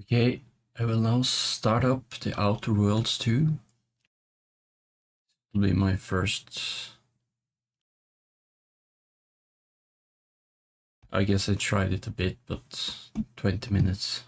Okay, I will now start up the Outer Worlds 2. It will be my first. I guess I tried it a bit, but 20 minutes.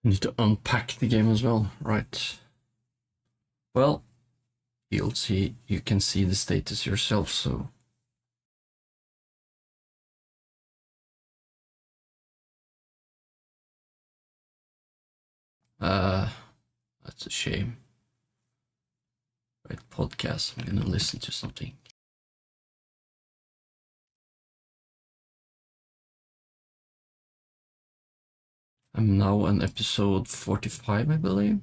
I need to unpack the game as well. Right. Well, you can see the status yourself, so. That's a shame. Right, podcast. I'm gonna listen to something. I'm now on episode 45, I believe.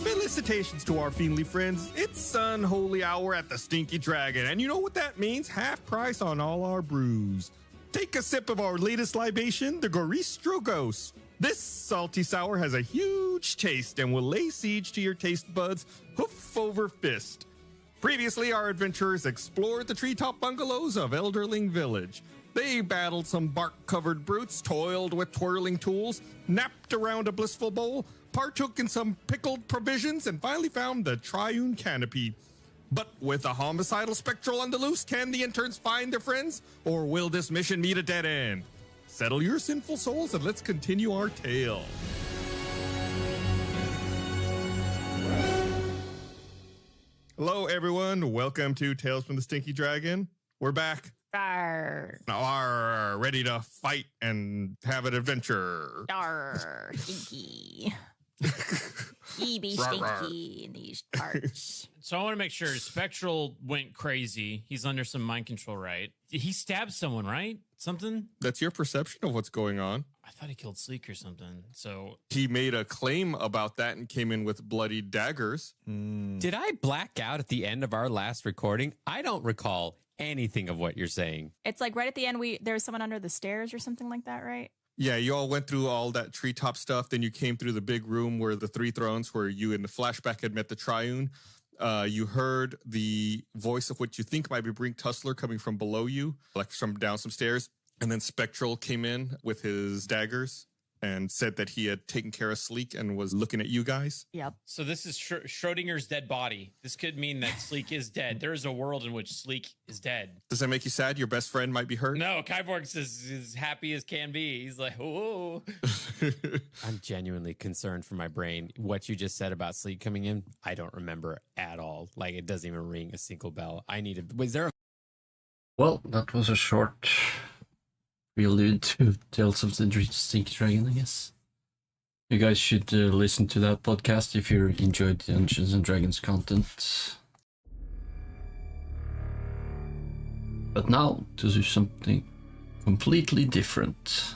Felicitations to our fiendly friends. It's unholy hour at the Stinky Dragon, and you know what that means? Half price on all our brews. Take a sip of our latest libation, the Goristro Ghost. This salty sour has a huge taste and will lay siege to your taste buds hoof over fist. Previously, our adventurers explored the treetop bungalows of Elderling Village. They battled some bark-covered brutes, toiled with twirling tools, napped around a blissful bowl, partook in some pickled provisions, and finally found the triune canopy. But with a homicidal spectral on the loose, can the interns find their friends, or will this mission meet a dead end? Settle your sinful souls and let's continue our tale. Hello, everyone. Welcome to Tales from the Stinky Dragon. We're back. Arr. Ready to fight and have an adventure. Arr. Stinky. He be stinky in these parts. So I want to make sure Spectral went crazy. He's under some mind control, right? He stabbed someone, right? Something? That's your perception of what's going on. I thought he killed Sleek or something. So He made a claim about that and came in with bloody daggers. Did I black out at the end of our last recording? I don't recall anything of what you're saying. It's like right at the end, there was someone under the stairs or something like that, right? Yeah, you all went through all that treetop stuff. Then you came through the big room where the three thrones, where you in the flashback had met the triune. You heard the voice of what you think might be Brink Tussler coming from below you, like from down some stairs. And then Spectral came in with his daggers and said that he had taken care of Sleek and was looking at you guys. Yep. so this is Schrodinger's dead body. This could mean that Sleek is dead. There is a world in which Sleek is dead. Does that make you sad? Your best friend might be hurt? No, Kyborg is as happy as can be. He's like, oh. I'm genuinely concerned for my brain. What you just said about Sleek coming in, I don't remember at all. Like, it doesn't even ring a single bell. Was there a Well, that was a short prelude to Tales of the Stinky Dragon, I guess. You guys should listen to that podcast if you enjoyed Dungeons and Dragons content. But now to do something completely different.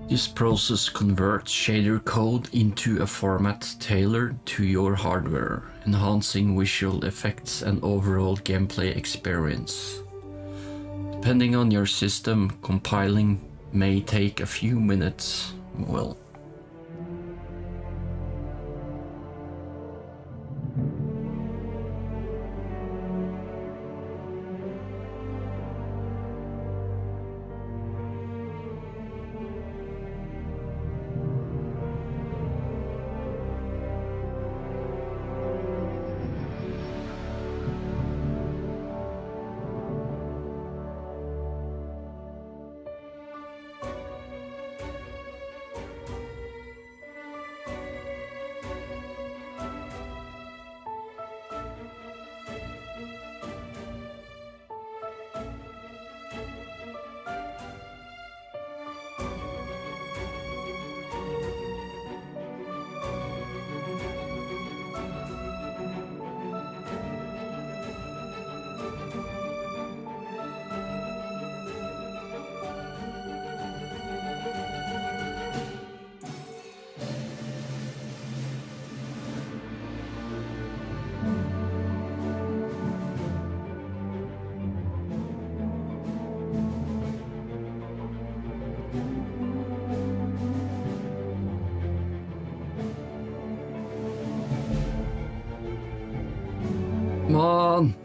This process converts shader code into a format tailored to your hardware, enhancing visual effects and overall gameplay experience. Depending on your system, compiling may take a few minutes. Well, come on!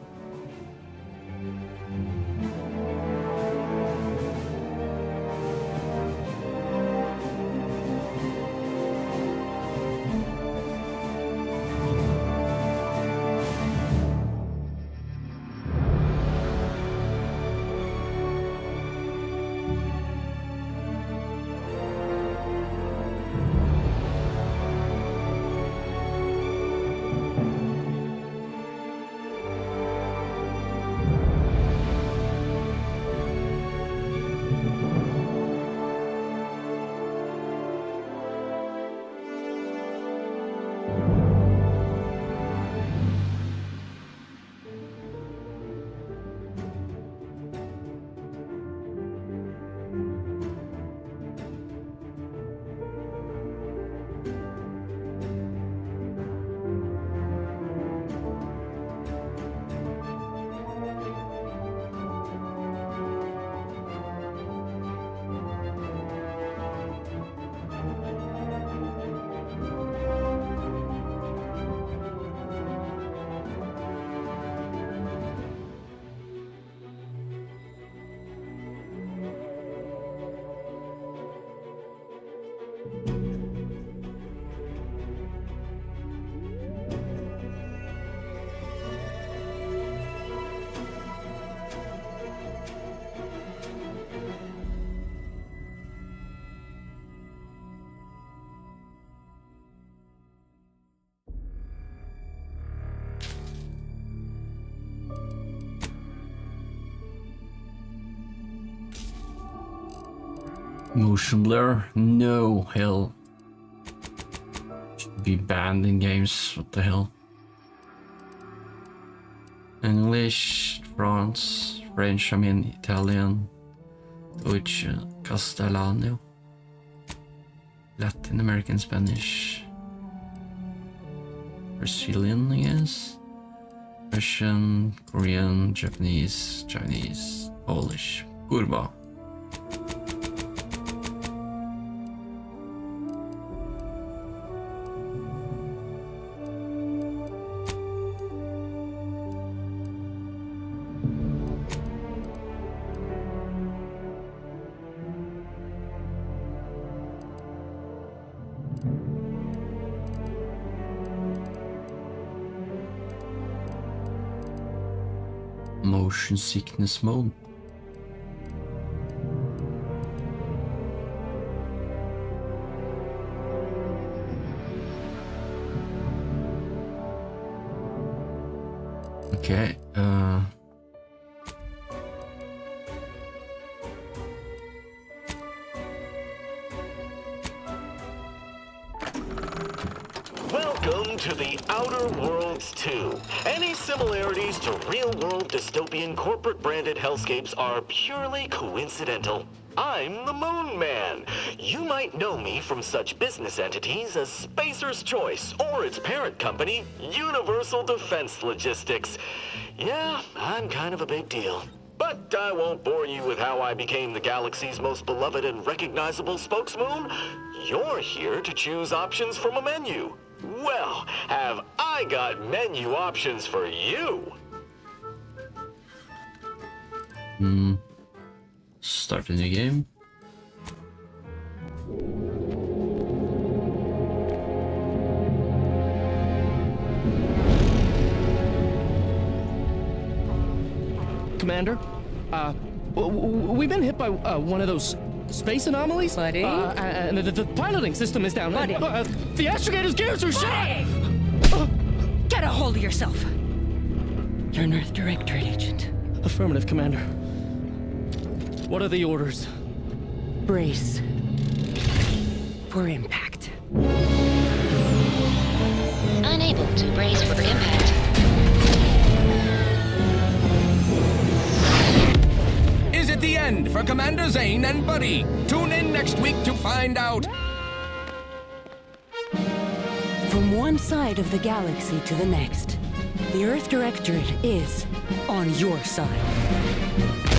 Motion blur? No, hell. Should be banned in games, what the hell. English, France, French, I mean Italian, Deutsch, Castellano, Latin American Spanish, Brazilian, I guess, Russian, Korean, Japanese, Chinese, Polish, kurwa. motion sickness mode. Okay, Welcome to the Outer Worlds 2. Any similarities to real-world dystopian corporate-branded hellscapes are purely coincidental. I'm the Moon Man. You might know me from such business entities as Spacer's Choice or its parent company, Universal Defense Logistics. Yeah, I'm kind of a big deal. But I won't bore you with how I became the galaxy's most beloved and recognizable spokesmoon. You're here to choose options from a menu. Well, have I got menu options for you? start a new game. Commander, we've been hit by one of those space anomalies. Buddy? And the piloting system is down. Buddy? The astrogator's gears are shot! Get a hold of yourself. You're an Earth Directorate agent. Affirmative, Commander. What are the orders? Brace for impact. Unable to brace for impact. Is it the end for Commander Zane and Buddy? Tune in next week to find out. From one side of the galaxy to the next, the Earth Directorate is on your side.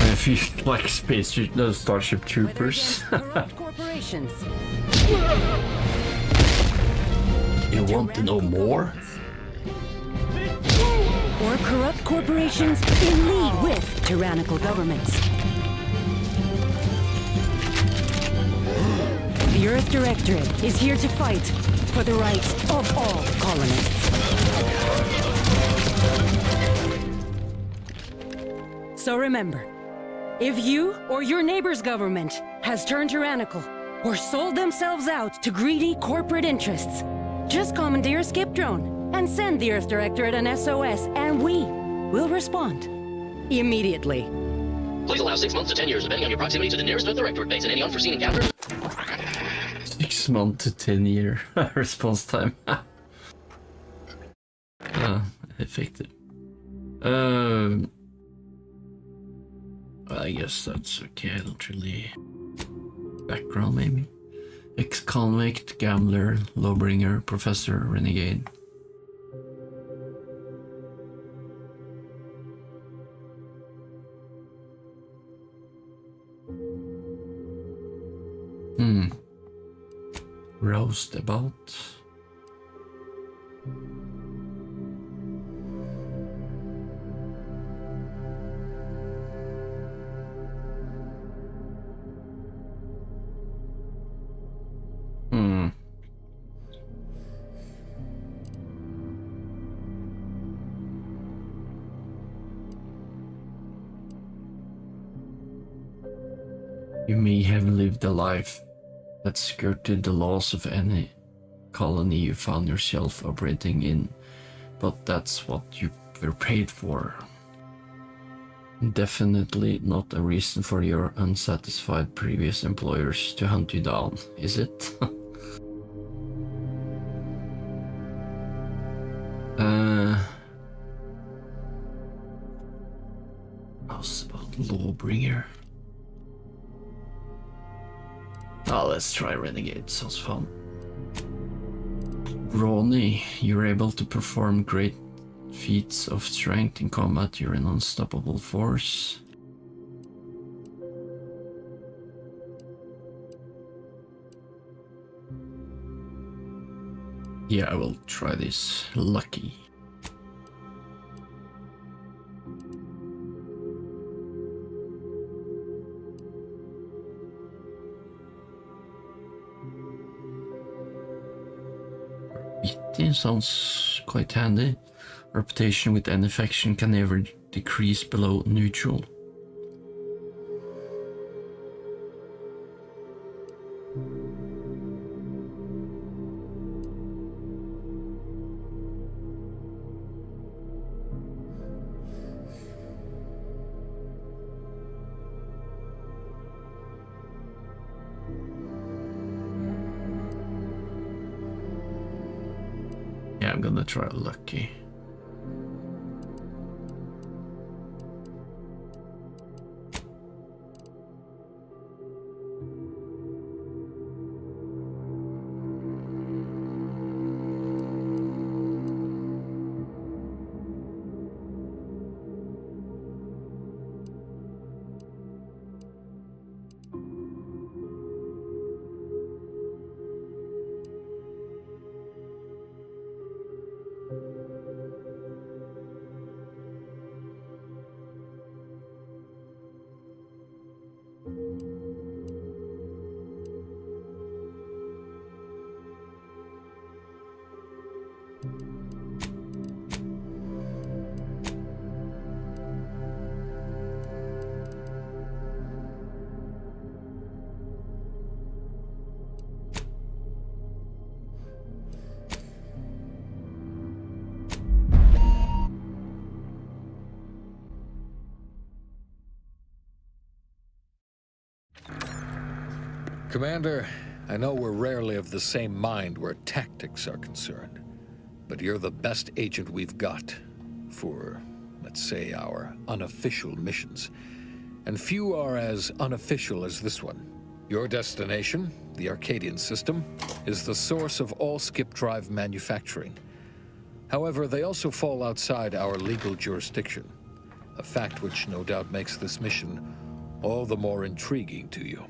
If you like those Starship Troopers. Corrupt corporations. You want to know more? Or corrupt corporations in league with tyrannical governments. The Earth Directorate is here to fight for the rights of all colonists. So remember, if you or your neighbor's government has turned tyrannical or sold themselves out to greedy corporate interests, just commandeer a skip drone and send the Earth Directorate an SOS, and we will respond immediately. Please allow 6 months to 10 years, depending on your proximity to the nearest Earth Directorate base and any unforeseen encounters. 6 month to 10 year response time. Effective. I guess that's okay. I don't really. Background maybe. Ex-convict, gambler, lawbringer, professor, renegade. Roast about. You may have lived a life that skirted the laws of any colony you found yourself operating in, but that's what you were paid for. Definitely not a reason for your unsatisfied previous employers to hunt you down, is it? How's about lawbringer? Oh, let's try renegade, sounds fun. Ronnie, you're able to perform great feats of strength in combat. You're an unstoppable force. Yeah, I will try this. Lucky. It sounds quite handy. Reputation with any faction can never decrease below neutral. Yeah, I'm gonna try lucky. Commander, I know we're rarely of the same mind where tactics are concerned, but you're the best agent we've got for, let's say, our unofficial missions. And few are as unofficial as this one. Your destination, the Arcadian system, is the source of all skip drive manufacturing. However, they also fall outside our legal jurisdiction, a fact which no doubt makes this mission all the more intriguing to you.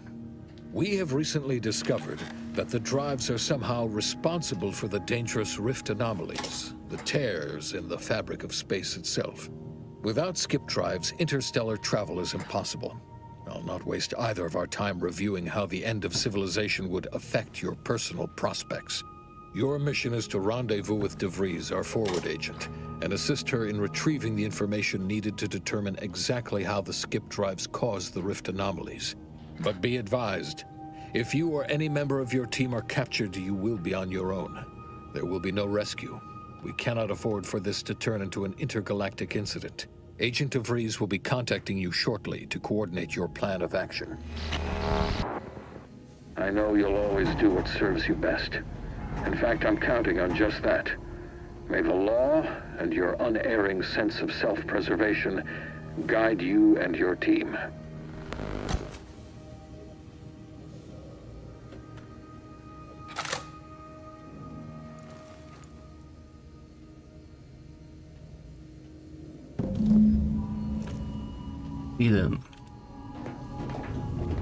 We have recently discovered that the drives are somehow responsible for the dangerous rift anomalies, the tears in the fabric of space itself. Without skip drives, interstellar travel is impossible. I'll not waste either of our time reviewing how the end of civilization would affect your personal prospects. Your mission is to rendezvous with De Vries, our forward agent, and assist her in retrieving the information needed to determine exactly how the skip drives cause the rift anomalies. But be advised, if you or any member of your team are captured, you will be on your own. There will be no rescue. We cannot afford for this to turn into an intergalactic incident. Agent De Vries will be contacting you shortly to coordinate your plan of action. I know you'll always do what serves you best. In fact, I'm counting on just that. May the law and your unerring sense of self-preservation guide you and your team. Then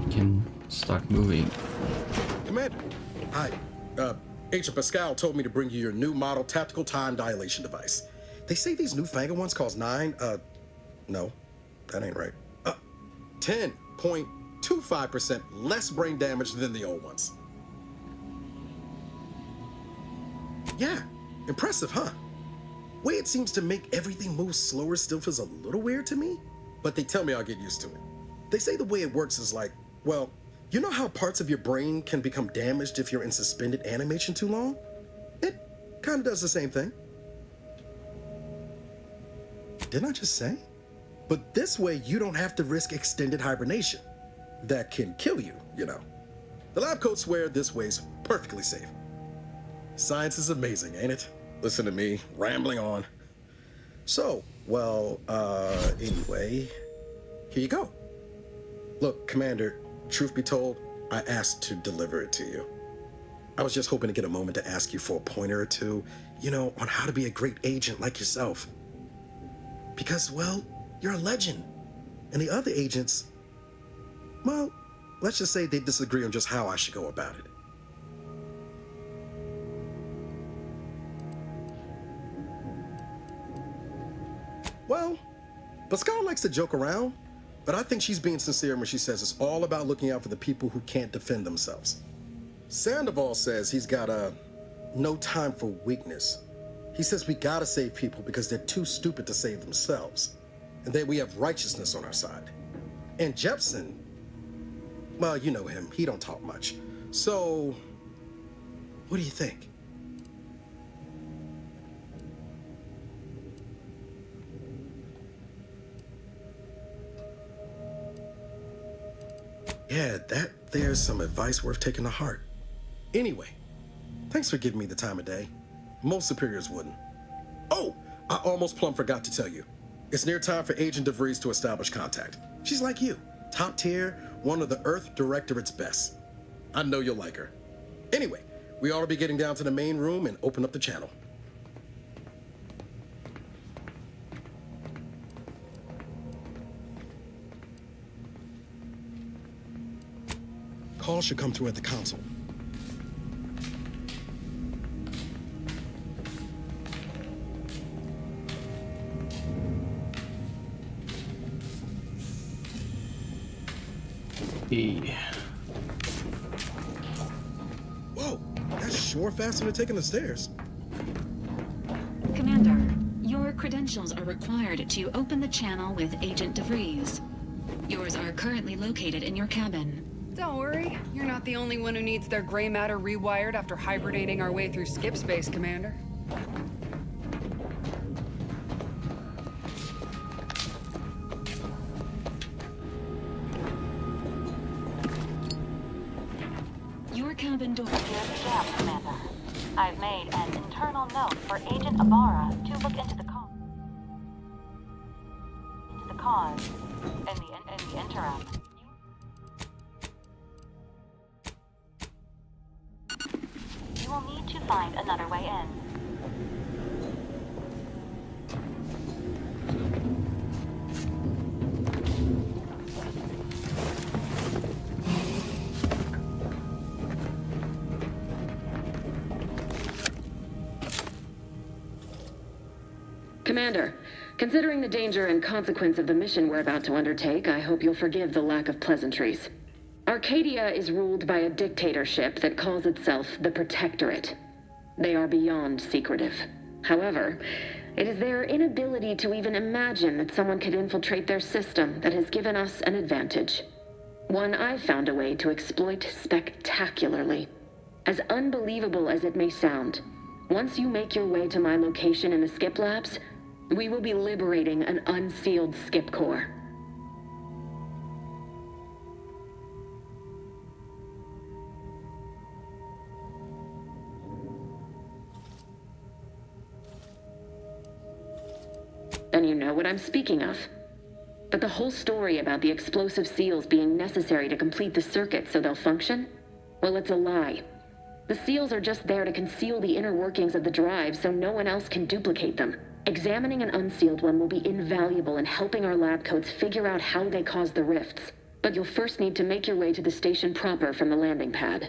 we can start moving. Commander, hi. Agent Pascal told me to bring you your new model tactical time dilation device. They say these newfangled ones cause no, that ain't right. 10.25% less brain damage than the old ones. Yeah, impressive, huh? Way it seems to make everything move slower still feels a little weird to me, but they tell me I'll get used to it. They say the way it works is like, well, you know how parts of your brain can become damaged if you're in suspended animation too long? It kind of does the same thing. Didn't I just say? But this way you don't have to risk extended hibernation. That can kill you, you know. The lab coats swear this way's perfectly safe. Science is amazing, ain't it? Listen to me, rambling on. So, well, anyway, here you go. Look, Commander, truth be told, I asked to deliver it to you. I was just hoping to get a moment to ask you for a pointer or two, you know, on how to be a great agent like yourself. Because, well, you're a legend. And the other agents, well, let's just say they disagree on just how I should go about it. Well, Pascal likes to joke around, but I think she's being sincere when she says it's all about looking out for the people who can't defend themselves. Sandoval says he's got no time for weakness. He says we gotta save people because they're too stupid to save themselves. and that we have righteousness on our side. And Jepson, well, you know him, he don't talk much. So, what do you think? Yeah, there's some advice worth taking to heart. Anyway, thanks for giving me the time of day. Most superiors wouldn't. Oh, I almost plumb forgot to tell you. It's near time for Agent DeVries to establish contact. She's like you, top tier, one of the Earth Directorate's best. I know you'll like her. Anyway, we ought to be getting down to the main room and open up the channel. Call should come through at the console. Whoa, that's sure faster than taking the stairs. Commander, your credentials are required to open the channel with Agent DeVries. Yours are currently located in your cabin. Don't worry, you're not the only one who needs their gray matter rewired after hibernating our way through skip space, Commander. Your cabin door appears jammed, Commander. I've made an internal note for Agent Ibarra to look into the cause in the interim. You will need to find another way in. Commander, considering the danger and consequence of the mission we're about to undertake, I hope you'll forgive the lack of pleasantries. Arcadia is ruled by a dictatorship that calls itself the Protectorate. They are beyond secretive. However, it is their inability to even imagine that someone could infiltrate their system that has given us an advantage. One I've found a way to exploit spectacularly. As unbelievable as it may sound, once you make your way to my location in the skip labs, we will be liberating an unsealed skip core. Then you know what I'm speaking of. But the whole story about the explosive seals being necessary to complete the circuit so they'll function? Well, it's a lie. The seals are just there to conceal the inner workings of the drive so no one else can duplicate them. Examining an unsealed one will be invaluable in helping our lab coats figure out how they cause the rifts. But you'll first need to make your way to the station proper from the landing pad.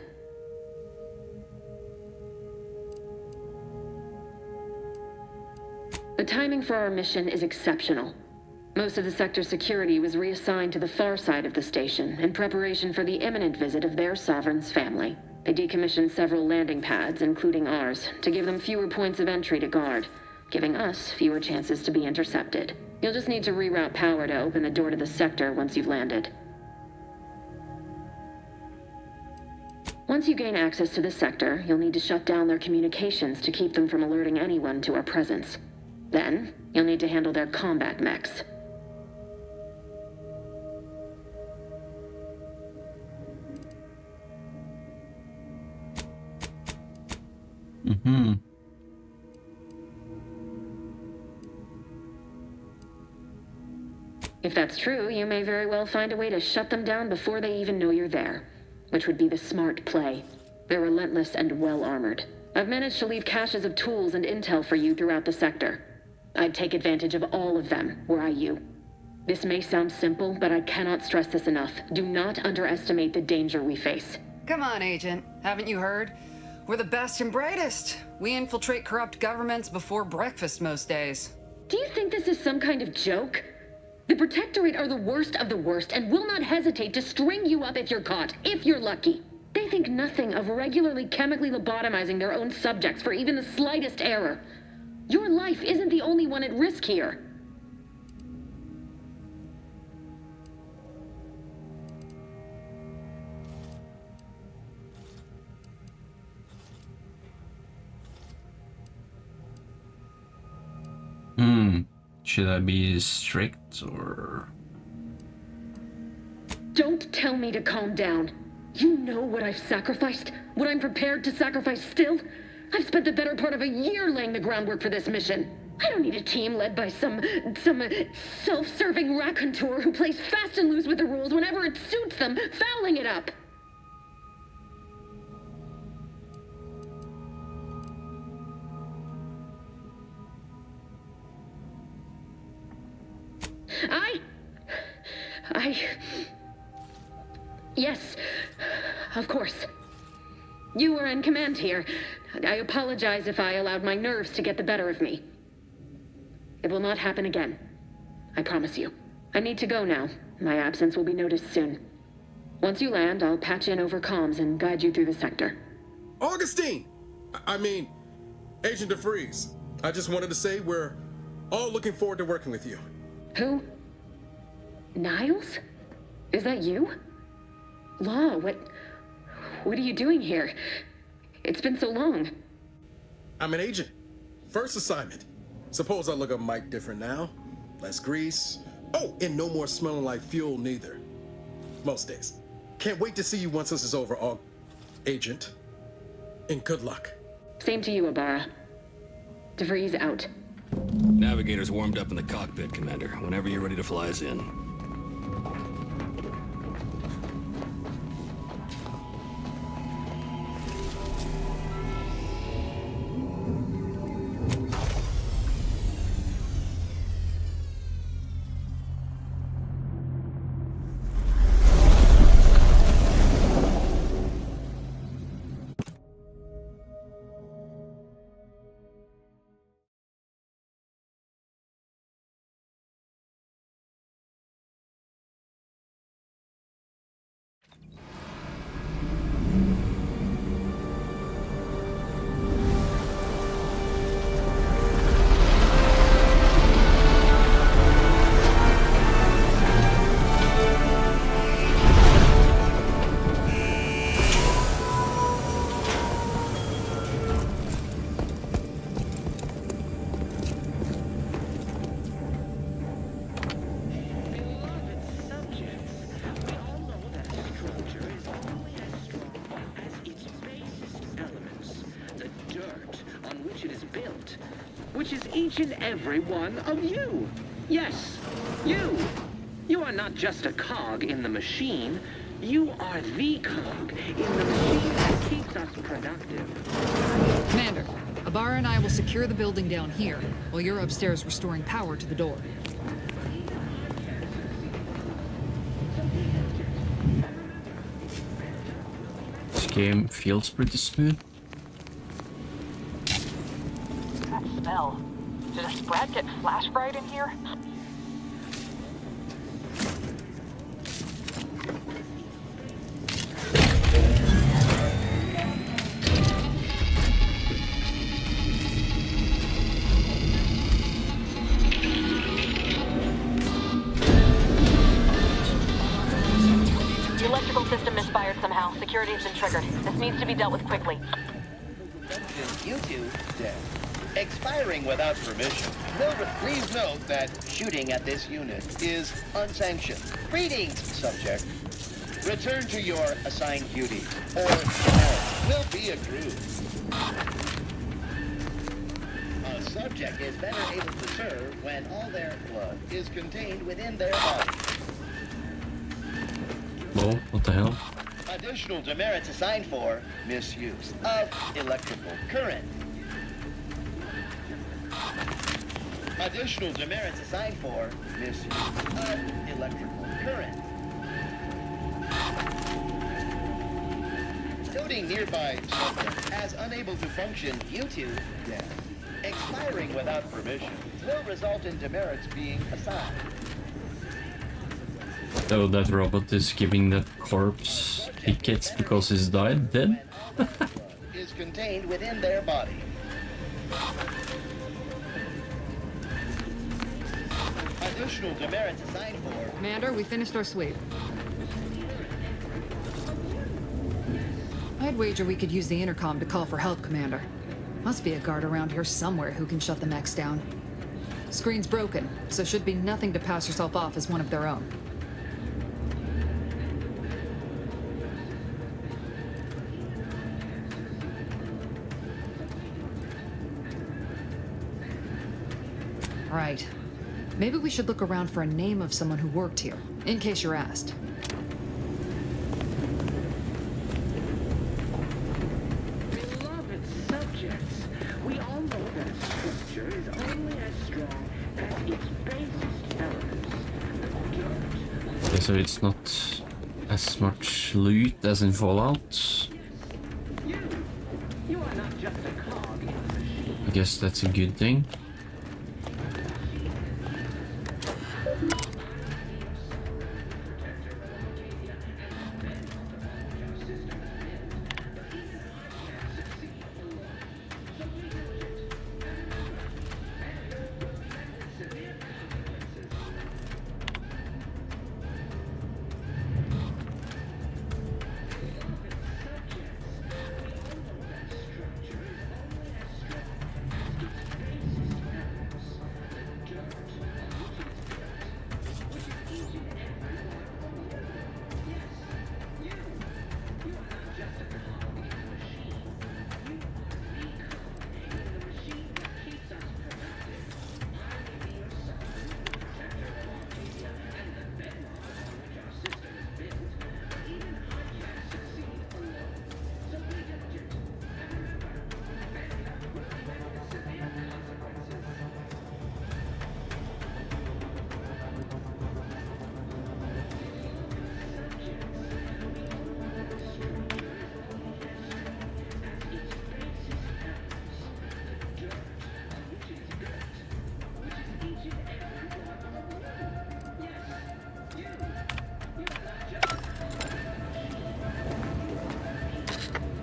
The timing for our mission is exceptional. Most of the sector's security was reassigned to the far side of the station in preparation for the imminent visit of their sovereign's family. They decommissioned several landing pads, including ours, to give them fewer points of entry to guard, giving us fewer chances to be intercepted. You'll just need to reroute power to open the door to the sector once you've landed. Once you gain access to the sector, you'll need to shut down their communications to keep them from alerting anyone to our presence. Then, you'll need to handle their combat mechs. Mm-hmm. If that's true, you may very well find a way to shut them down before they even know you're there, which would be the smart play. They're relentless and well-armored. I've managed to leave caches of tools and intel for you throughout the sector. I'd take advantage of all of them, were I you. This may sound simple, but I cannot stress this enough. Do not underestimate the danger we face. Come on, Agent. Haven't you heard? We're the best and brightest. We infiltrate corrupt governments before breakfast most days. Do you think this is some kind of joke? The Protectorate are the worst of the worst and will not hesitate to string you up if you're caught, if you're lucky. They think nothing of regularly chemically lobotomizing their own subjects for even the slightest error. Your life isn't the only one at risk here. Should I be strict or... Don't tell me to calm down. You know what I've sacrificed? What I'm prepared to sacrifice still? I've spent the better part of a year laying the groundwork for this mission. I don't need a team led by some self-serving raconteur who plays fast and loose with the rules whenever it suits them, fouling it up. Yes, of course. You were in command here. I apologize if I allowed my nerves to get the better of me. It will not happen again. I promise you. I need to go now. My absence will be noticed soon. Once you land, I'll patch in over comms and guide you through the sector. Augustine! I mean, Agent DeFreeze. I just wanted to say we're all looking forward to working with you. Who? Niles? Is that you? Law, what are you doing here? It's been so long. I'm an agent. First assignment. Suppose I look a mite different now. Less grease. Oh, and no more smelling like fuel neither. Most days. Can't wait to see you once this is over, Agent. And good luck. Same to you, Abara. DeFreeze out. Navigator's warmed up in the cockpit, Commander. Whenever you're ready to fly us in. Which is each and every one of you. Yes, you. You are not just a cog in the machine. You are the cog in the machine that keeps us productive. Commander, Abara and I will secure the building down here, while you're upstairs restoring power to the door. This game feels pretty smooth. That smell. Did a sprat get flash fried in here? The electrical system misfired somehow. Security has been triggered. This needs to be dealt with quickly. You two, dead. Expiring without permission. Please note that shooting at this unit is unsanctioned. Greetings, subject. Return to your assigned duty, or else will be accrued. A subject is better able to serve when all their blood is contained within their body. Whoa, what the hell? Additional demerits assigned for misuse of electrical current. Additional demerits assigned for misuse of electrical current. Noting nearby subject as unable to function due to death. Expiring without permission will result in demerits being assigned. So that robot is giving that corpse tickets because he's dead? Is contained within their body. Additional demerits assigned for... Commander, we finished our sweep. I'd wager we could use the intercom to call for help, Commander. Must be a guard around here somewhere who can shut the mechs down. Screen's broken, so should be nothing to pass yourself off as one of their own. Right. Maybe we should look around for a name of someone who worked here, in case you're asked. Beloved subjects, we all know that a structure is only as strong as its basest elements. Okay, so it's not as much loot as in Fallout. You are not just a cog in the machine. I guess that's a good thing.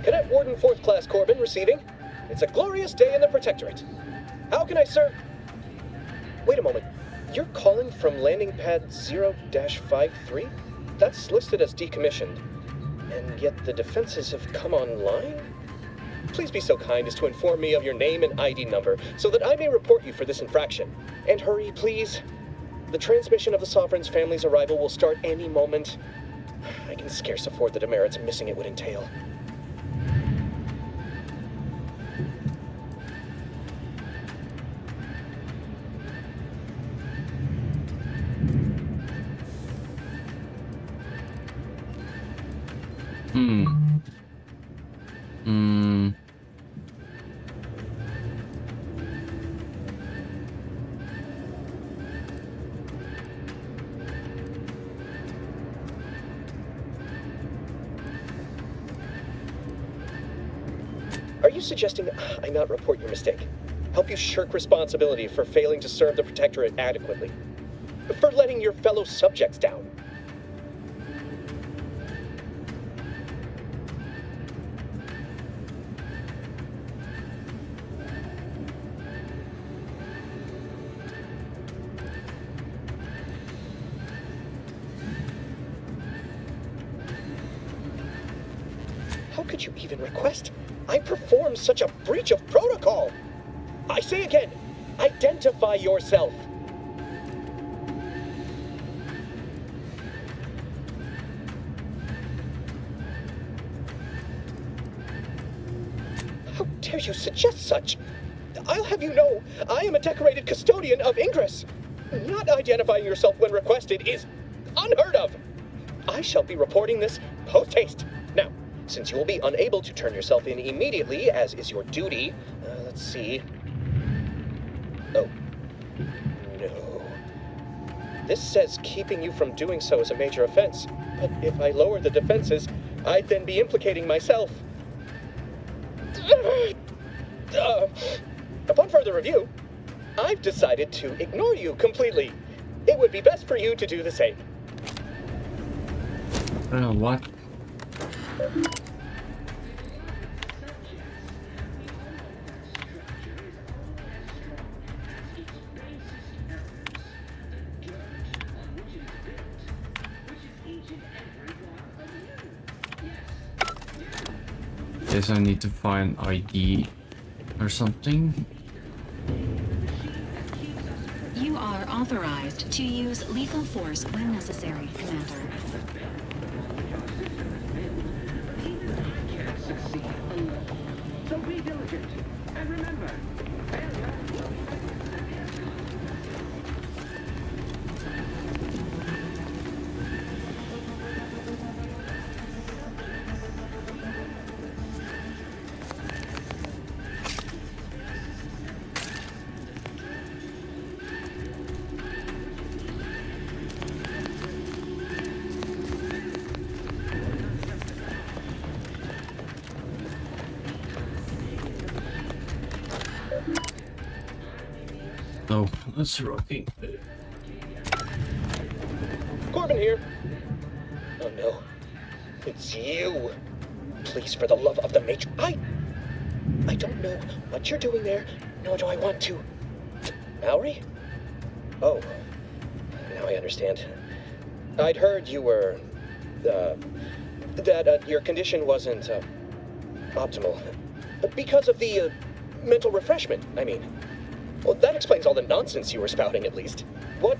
Cadet Warden 4th Class Corbin receiving. It's a glorious day in the Protectorate. How can I serve? Wait a moment. You're calling from landing pad 0-53? That's listed as decommissioned. And yet the defenses have come online? Please be so kind as to inform me of your name and ID number so that I may report you for this infraction. And hurry, please. The transmission of the Sovereign's family's arrival will start any moment. I can scarce afford the demerits missing it would entail. Are you suggesting I not report your mistake? Help you shirk responsibility for failing to serve the Protectorate adequately? For letting your fellow subjects down? How could you even request I perform such a breach of protocol? I say again, identify yourself. How dare you suggest such? I'll have you know, I am a decorated custodian of Ingress. Not identifying yourself when requested is unheard of. I shall be reporting this post-haste. Now, since you will be unable to turn yourself in immediately, as is your duty, let's see. Oh. No. This says keeping you from doing so is a major offense, but if I lower the defenses, I'd then be implicating myself. Upon further review, I've decided to ignore you completely. It would be best for you to do the same. What? Guess I need to find ID or something. authorized to use lethal force when necessary, Commander. Can't succeed alone. So be diligent. And remember, failure will be met with severe Oh, that's rocking. Corbin here. Oh no. It's you. Please, for the love of the Matrix. I don't know what you're doing there, nor do I want to. Mallory? Oh. Now I understand. I'd heard you were, that your condition wasn't, optimal. Because of the, mental refreshment, I mean. Well, that explains all the nonsense you were spouting, at least. What?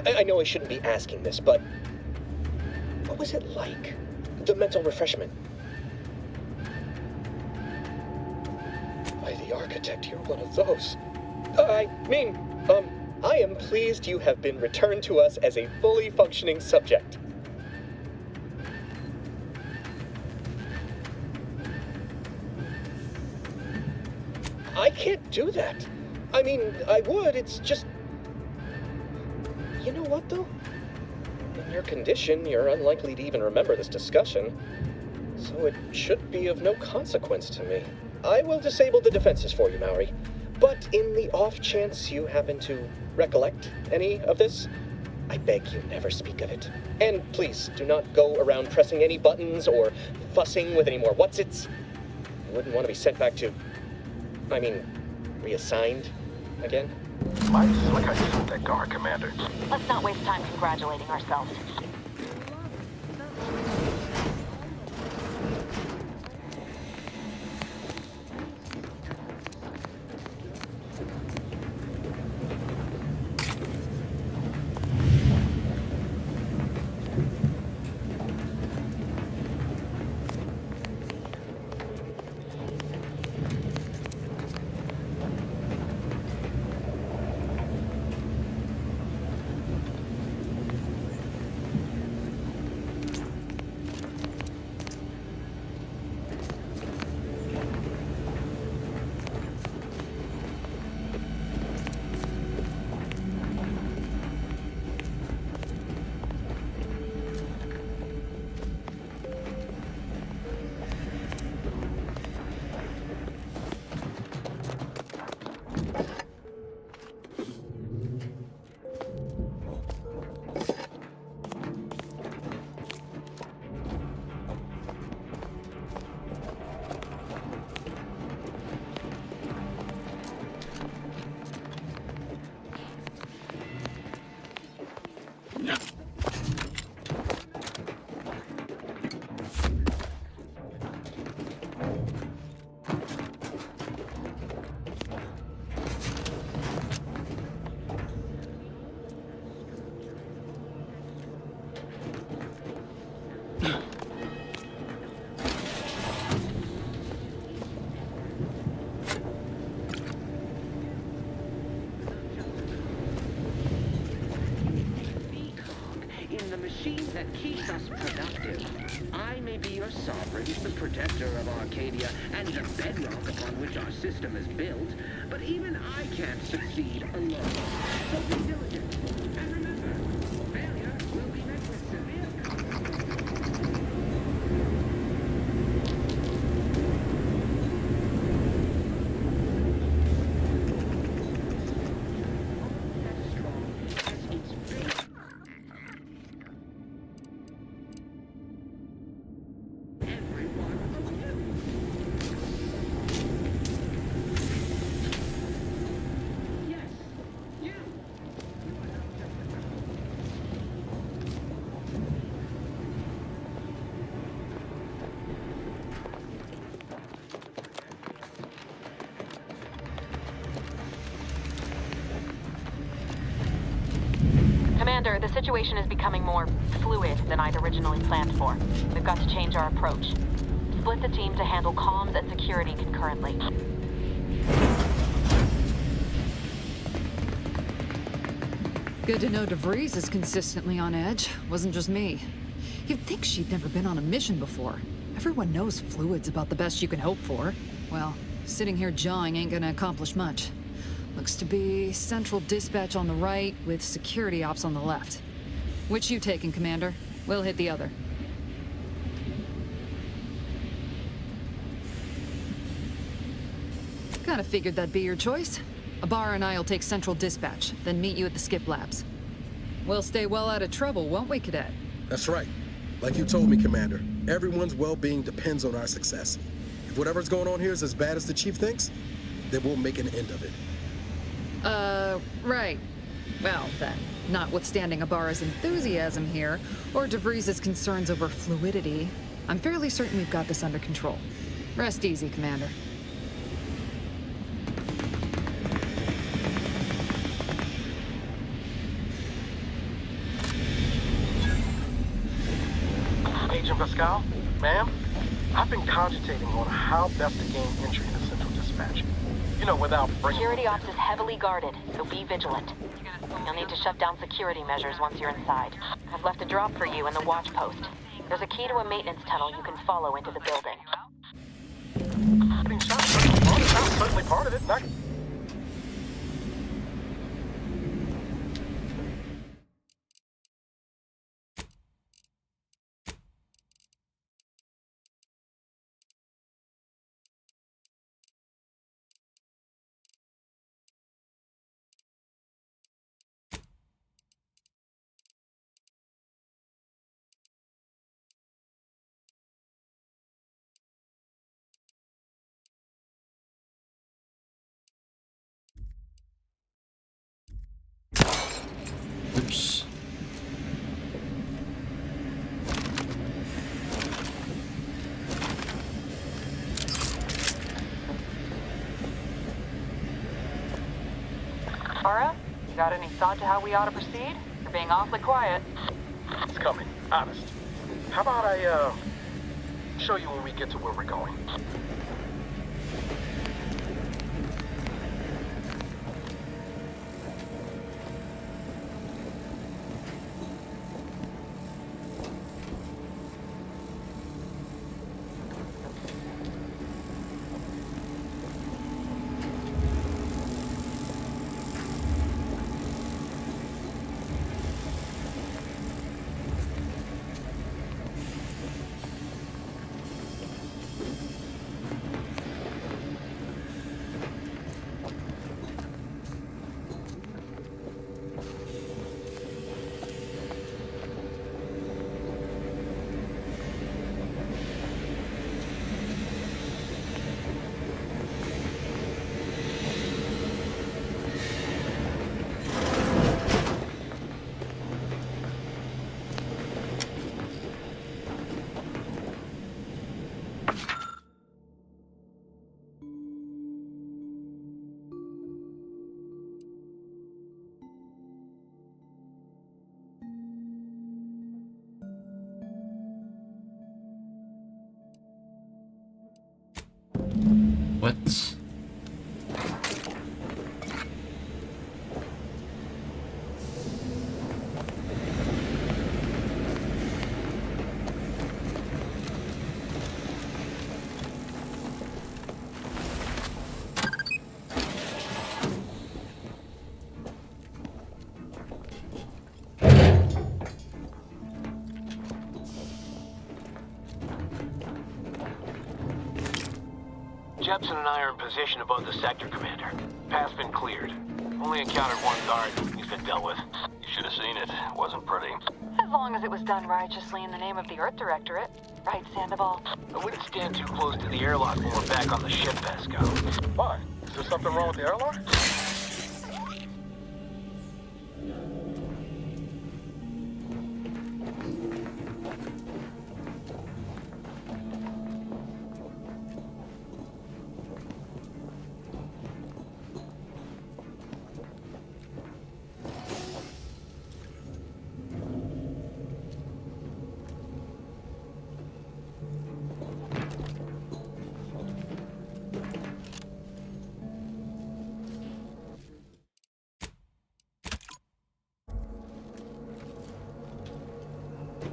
I know I shouldn't be asking this, but what was it like? The mental refreshment? By the architect, you're one of those. I am pleased you have been returned to us as a fully functioning subject. I can't do that. I mean, I would, it's just... You know what, though? In your condition, you're unlikely to even remember this discussion, so it should be of no consequence to me. I will disable the defenses for you, Maori, but in the off chance you happen to recollect any of this, I beg you never speak of it. And please, do not go around pressing any buttons or fussing with any more whatsits. You wouldn't want to be sent back to... reassigned again? Might slick I used that guard, Commander. Let's not waste time congratulating ourselves. that keeps us productive. I may be your sovereign, the protector of Arcadia, and the bedrock upon which our system is built, but even I can't succeed alone. So be diligent, and remember, failure will be met with severe consequences. Commander, the situation is becoming more fluid than I'd originally planned for. We've got to change our approach. Split the team to handle comms and security concurrently. Good to know DeVries is consistently on edge. Wasn't just me. You'd think she'd never been on a mission before. Everyone knows fluid's about the best you can hope for. Well, sitting here jawing ain't gonna accomplish much. Looks to be central dispatch on the right with security ops on the left. Which you taking, Commander? We'll hit the other. Kinda figured that'd be your choice. Ibarra and I'll take central dispatch, then meet you at the skip labs. We'll stay well out of trouble, won't we, Cadet? That's right. Like you told me, Commander, everyone's well-being depends on our success. If whatever's going on here is as bad as the Chief thinks, then we'll make an end of it. Right. Well, then, notwithstanding Ibarra's enthusiasm here, or DeVries' concerns over fluidity, I'm fairly certain we've got this under control. Rest easy, Commander. Agent Pascal, ma'am, I've been cogitating on how best to gain entry into Central Dispatch. You know, without bringing... Security ops is heavily guarded, so be vigilant. You'll need to shut down security measures once you're inside. I've left a drop for you in the watch post. There's a key to a maintenance tunnel you can follow into the building. Getting shot is certainly part of it. Oops. Ara, you got any thought to how we ought to proceed? You're being awfully quiet. It's coming, honest. How about I, show you when we get to where we're going? What? Jepson and I are in position above the sector, Commander. Path's been cleared. Only encountered one guard. He's been dealt with. You should have seen it. It wasn't pretty. As long as it was done righteously in the name of the Earth Directorate. Right, Sandoval? I wouldn't stand too close to the airlock when we're back on the ship, Pascal. Why? Is there something wrong with the airlock?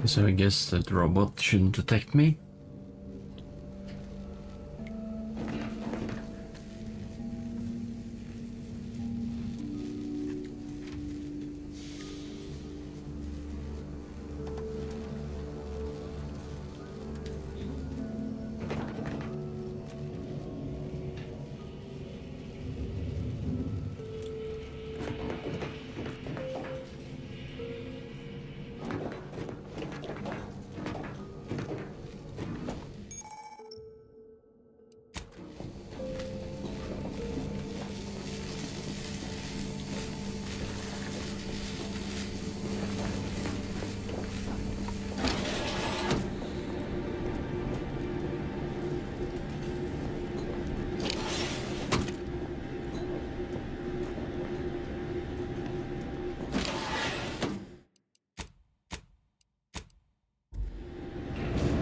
So I guess that robot shouldn't detect me.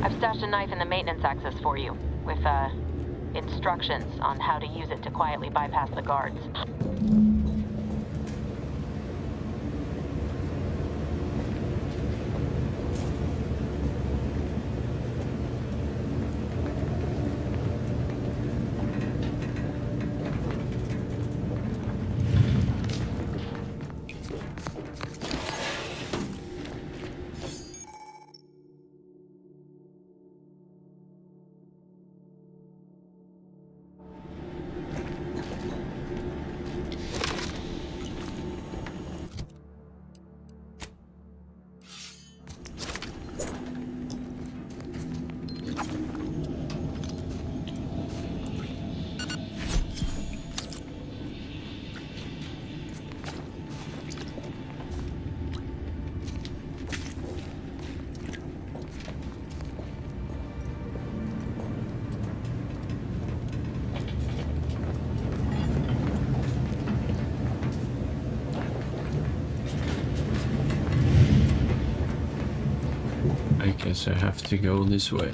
I've stashed a knife in the maintenance access for you, with, instructions on how to use it to quietly bypass the guards. I guess I have to go this way.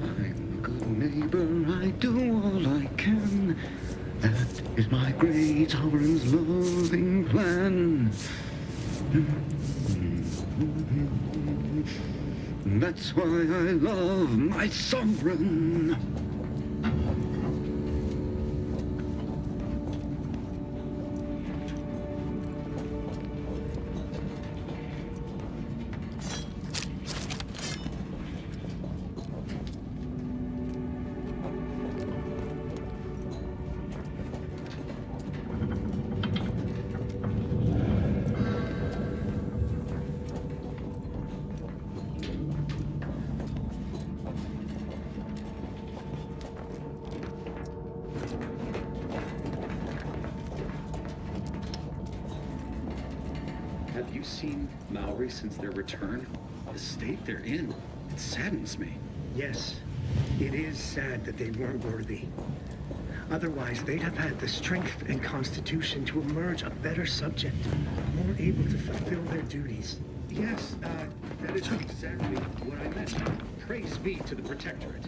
I'm a good neighbor, I do all I can. That is my great sovereign's loving plan. That's why I love my sovereign. Have you seen Maori since their return? The state they're in, it saddens me. Yes, it is sad that they weren't worthy. Otherwise, they'd have had the strength and constitution to emerge a better subject, more able to fulfill their duties. Yes, that is exactly what I meant. Praise be to the Protectorate.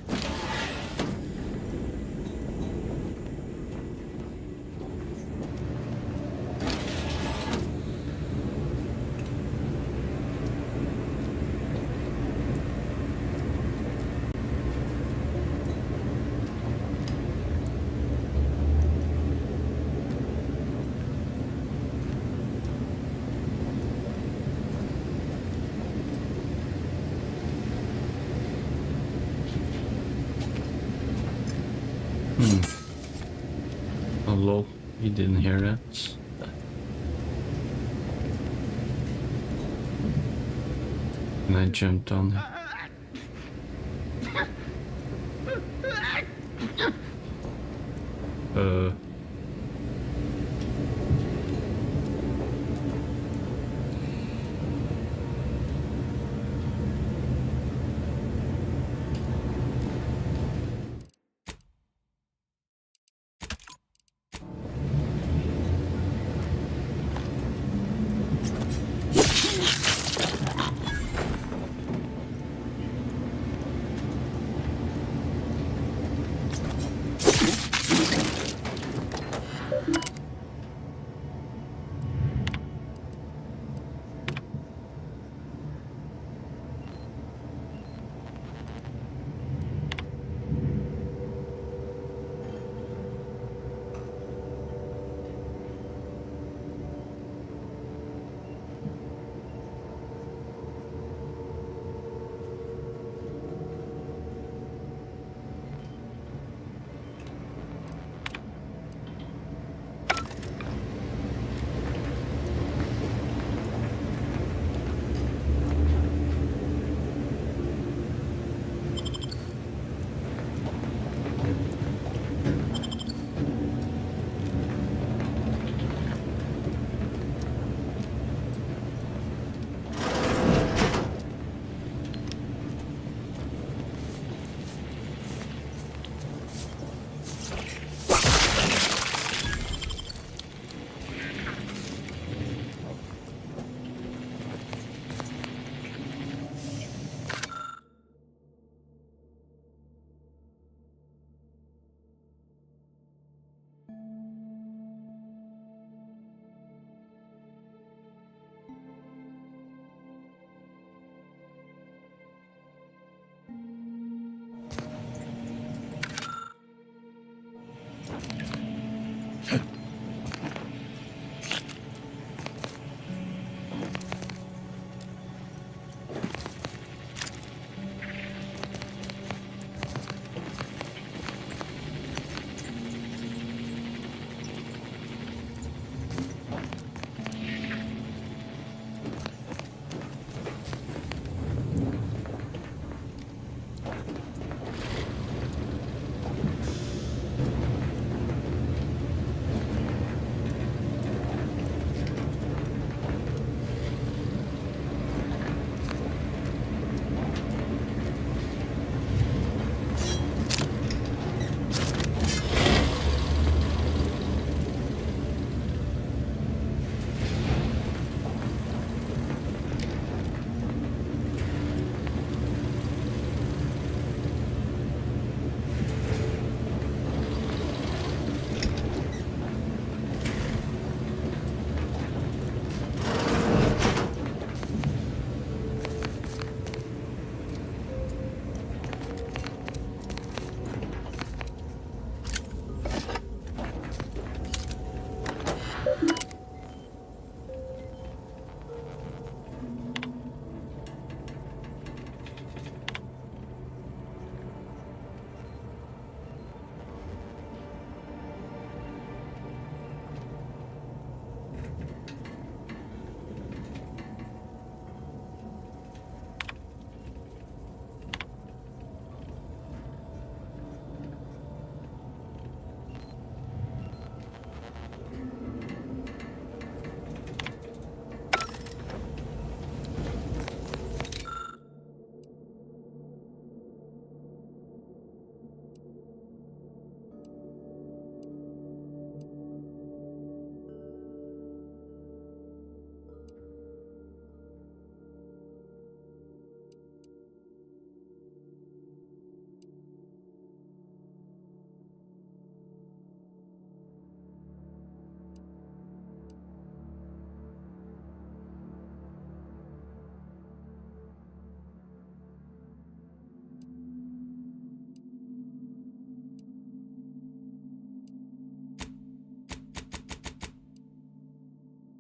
Oh lol, you didn't hear that. And I jumped on it.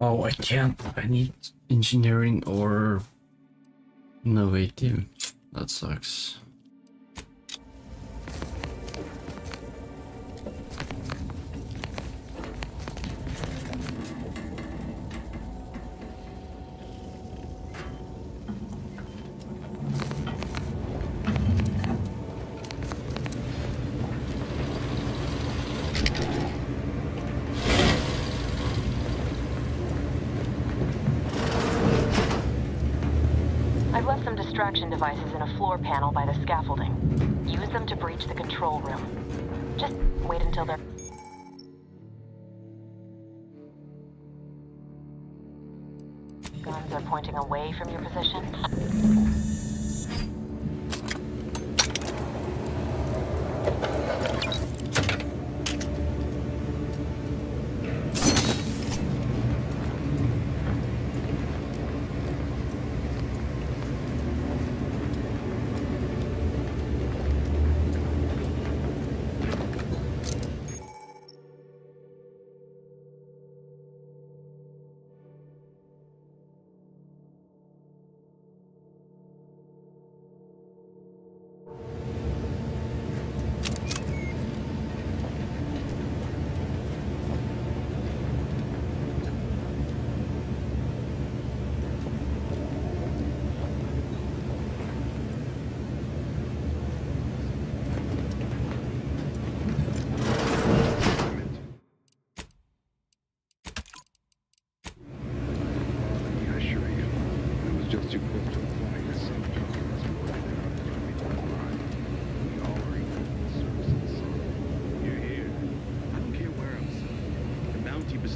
Oh, I can't. I need engineering or innovative. That sucks. Distraction devices in a floor panel by the scaffolding. Use them to breach the control room. Just wait until they're... Guns are pointing away from your position.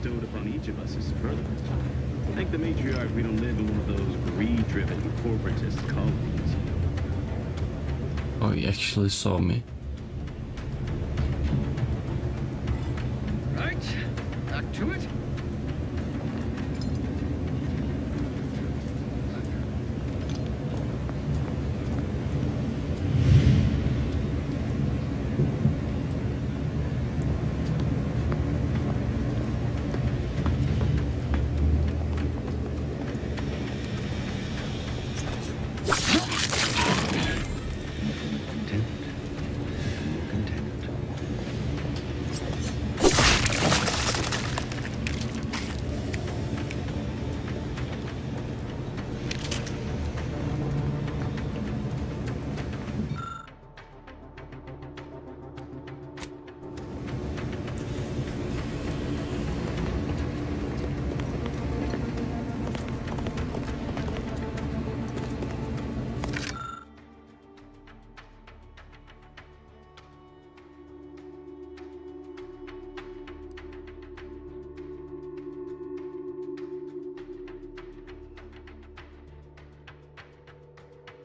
bestowed upon each of us is further. Thank the matriarch we don't live in one of those greed-driven corporatist colonies. Oh, he actually saw me. Right, back to it.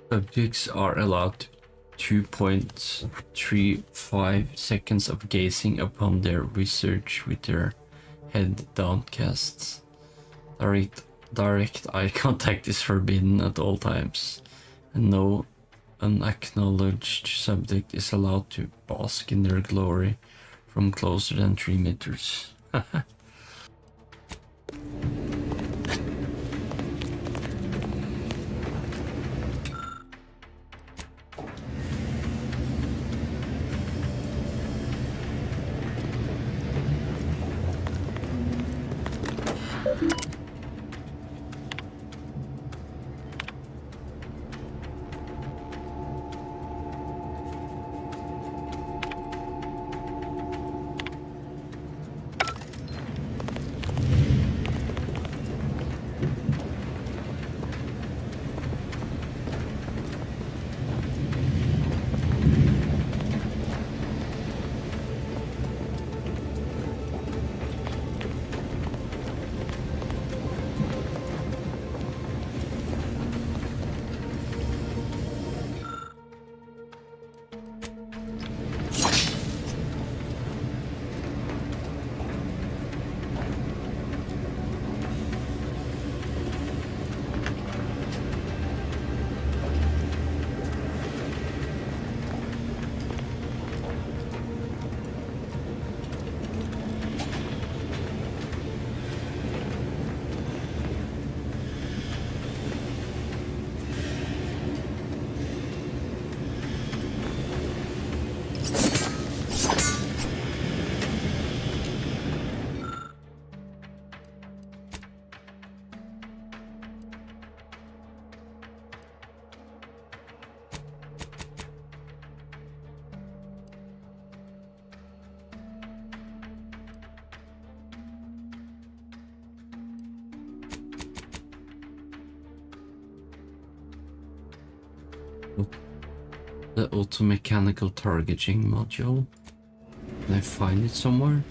Subjects are allowed 2.35 seconds of gazing upon their research with their head downcast. Direct eye contact is forbidden at all times, and no unacknowledged subject is allowed to bask in their glory from closer than 3 meters. The auto-mechanical targeting module. Can I find it somewhere?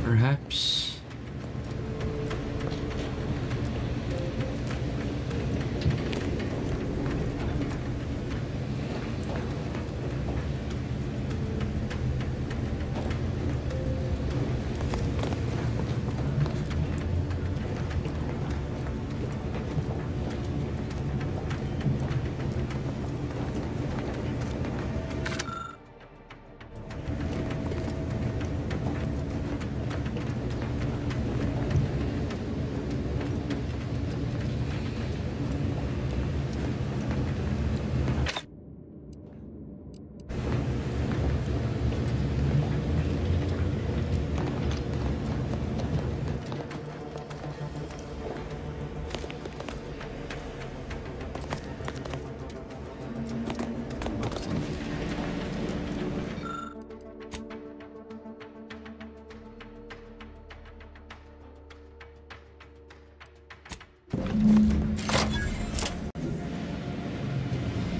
Perhaps?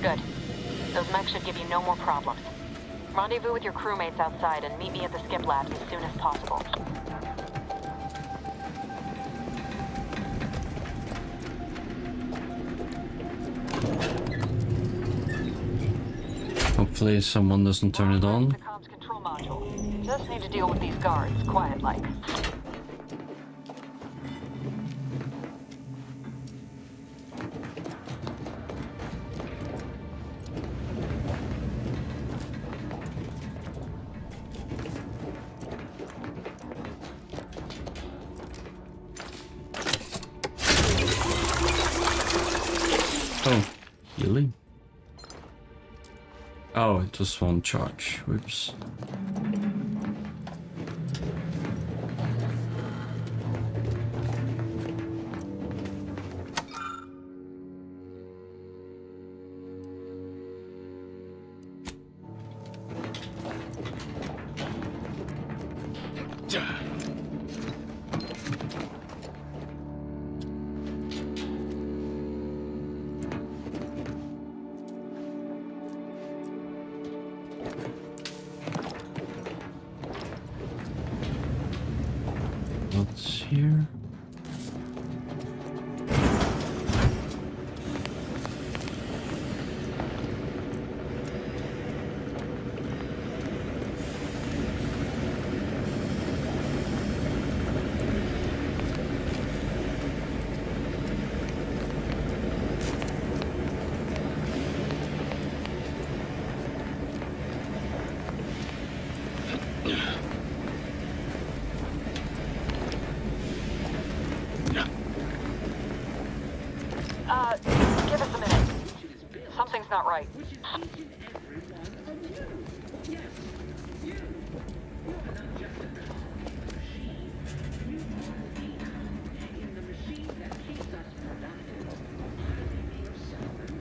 Good. Those mechs should give you no more problems. Rendezvous with your crewmates outside and meet me at the skip labs as soon as possible. Hopefully someone doesn't turn it on. The comms control module. Just need to deal with these guards, quiet-like. Oh, healing. Oh, it was one charge. Whoops. What's here? Give us a minute. Something's not right.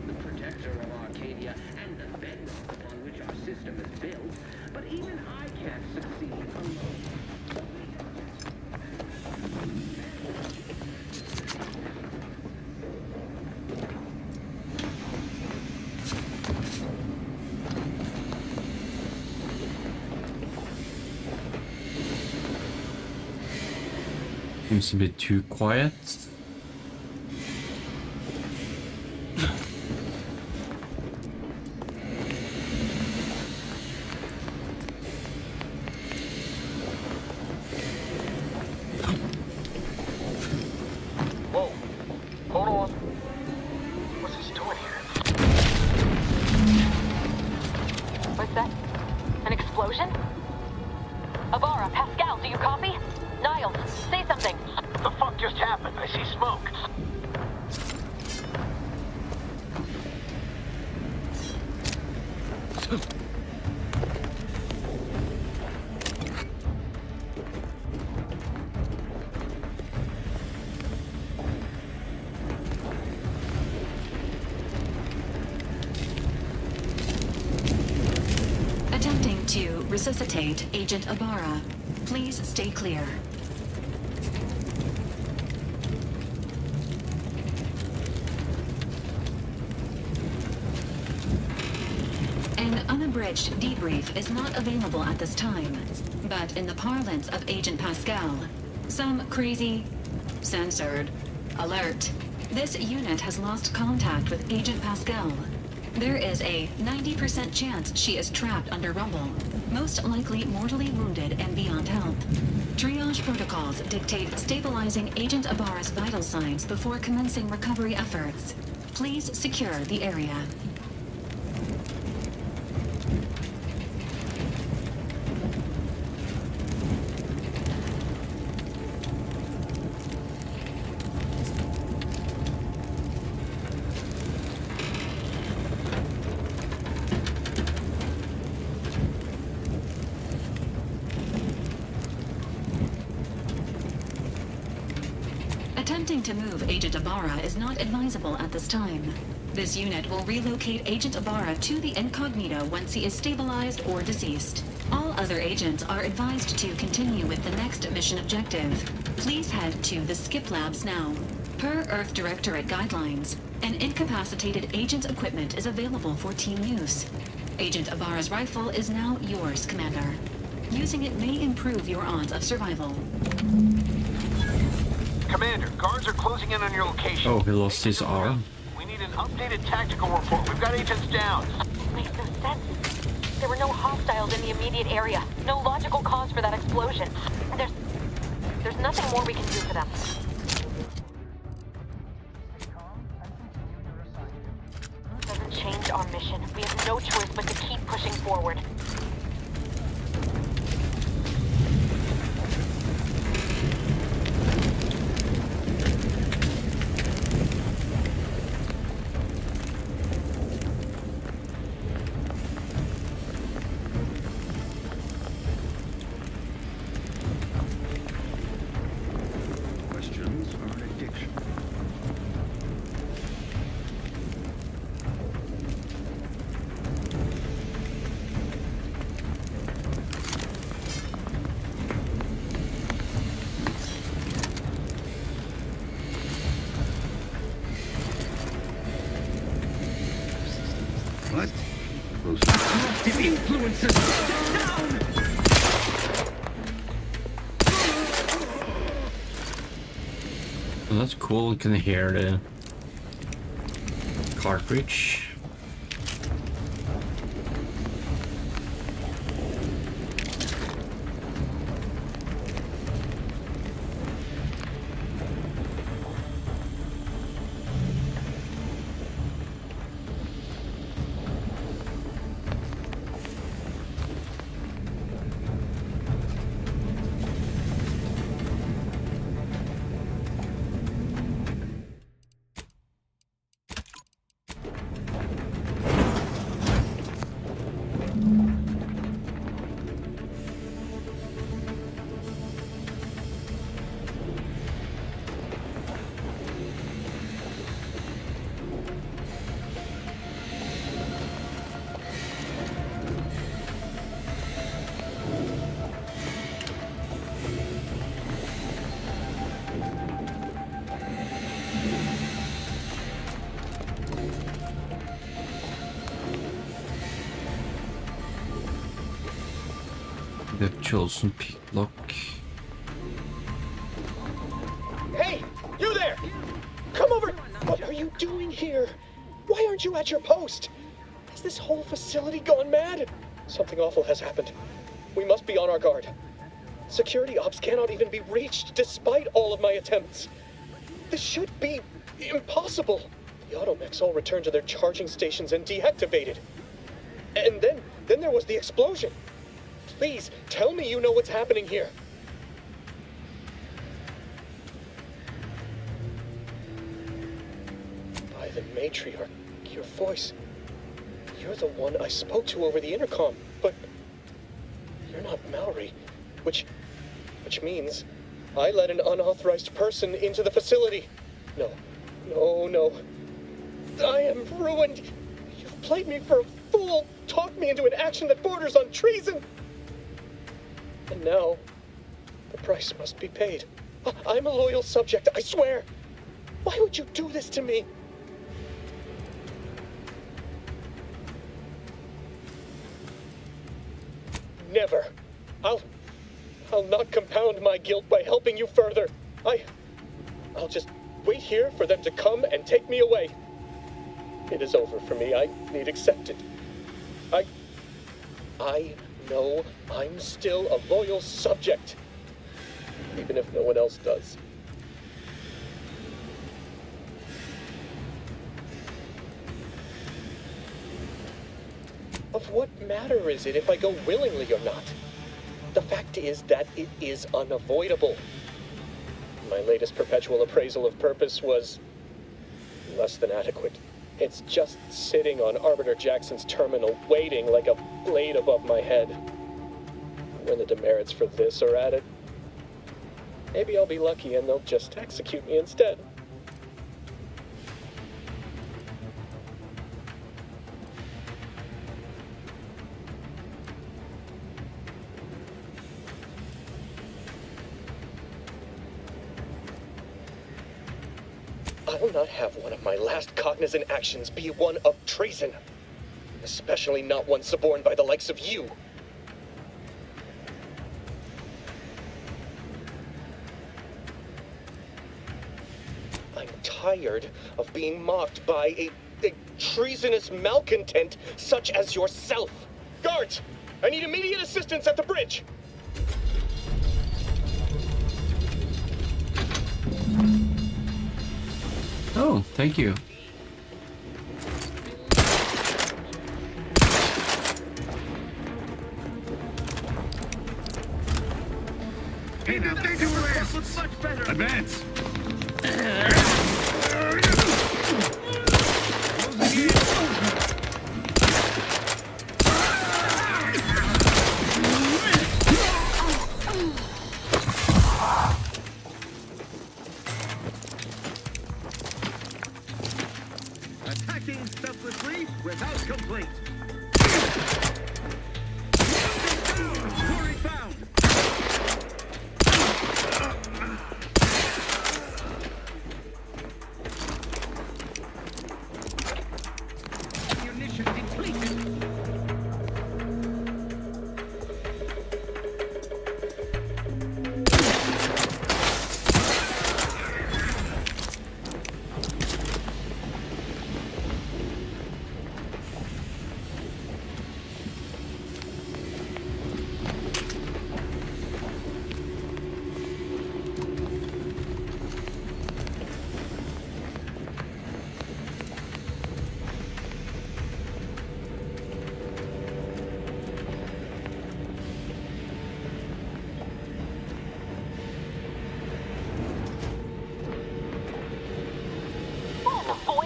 The protector of Arcadia and the bedrock upon which our system is built, but even I can't succeed alone. Seems a bit too quiet. Whoa. Hold on. What's this doing here? What's that? An explosion? Avara, Pascal, do you copy? Niles, say something. What the fuck just happened? I see smoke. Attempting to resuscitate Agent Ibarra. Please stay clear. An unabridged debrief is not available at this time, but in the parlance of Agent Pascal, some crazy, censored, alert. This unit has lost contact with Agent Pascal. There is a 90% chance she is trapped under rubble, most likely mortally wounded and beyond help. Triage protocols dictate stabilizing Agent Ibarra's vital signs before commencing recovery efforts. Please secure the area. Attempting to move Agent Ibarra is not advisable at this time. This unit will relocate Agent Ibarra to the incognito once he is stabilized or deceased. All other agents are advised to continue with the next mission objective. Please head to the Skip Labs now. Per Earth Directorate guidelines, an incapacitated agent's equipment is available for team use. Agent Ibarra's rifle is now yours, Commander. Using it may improve your odds of survival. Commander, guards are closing in on your location. Oh, he lost his arm. We need an updated tactical report. We've got agents down. Makes no sense. There were no hostiles in the immediate area. No logical cause for that explosion. There's nothing more we can do for them. Doesn't change our mission. We have no choice but to keep pushing forward. Questions are an addiction. What? Corruptive influences! Down! Well, that's cool. You can hear the cartridge. have chosen pick lock. Hey, you there! Come over! What are you doing here? Why aren't you at your post? Has this whole facility gone mad? Something awful has happened. We must be on our guard. Security ops cannot even be reached despite all of my attempts. This should be impossible. The automechs all returned to their charging stations and deactivated. And then there was the explosion. Please, tell me you know what's happening here. By the matriarch, your voice. You're the one I spoke to over the intercom, but you're not Mallory, which means I let an unauthorized person into the facility. No. I am ruined. You've played me for a fool, talked me into an action that borders on treason. And now, the price must be paid. I'm a loyal subject, I swear. Why would you do this to me? Never. I'll not compound my guilt by helping you further. I'll just wait here for them to come and take me away. It is over for me. I need accepted. I know I'm still a loyal subject, even if no one else does. Of what matter is it if I go willingly or not? The fact is that it is unavoidable. My latest perpetual appraisal of purpose was less than adequate. It's just sitting on Arbiter Jackson's terminal, waiting like a blade above my head. When the demerits for this are added, maybe I'll be lucky and they'll just execute me instead. I will not have one of my last cognizant actions be one of treason. Especially not one suborned by the likes of you. I'm tired of being mocked by a treasonous malcontent such as yourself. Guards! I need immediate assistance at the bridge! Oh, thank you. Hey, now they do this! Looks much better! Advance! Attacking selflessly without complaint. Glory found! Ammunition depleted.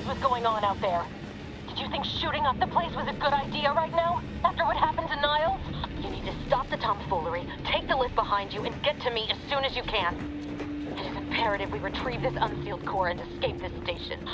What's going on out there? Did you think shooting up the place was a good idea right now? After what happened to Niles? You need to stop the tomfoolery, take the lift behind you, and get to me as soon as you can. It is imperative we retrieve this unsealed core and escape this station.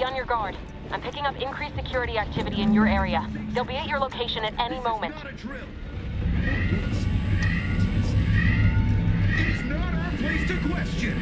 Be on your guard. I'm picking up increased security activity in your area. They'll be at your location at any moment. It's not our place to question.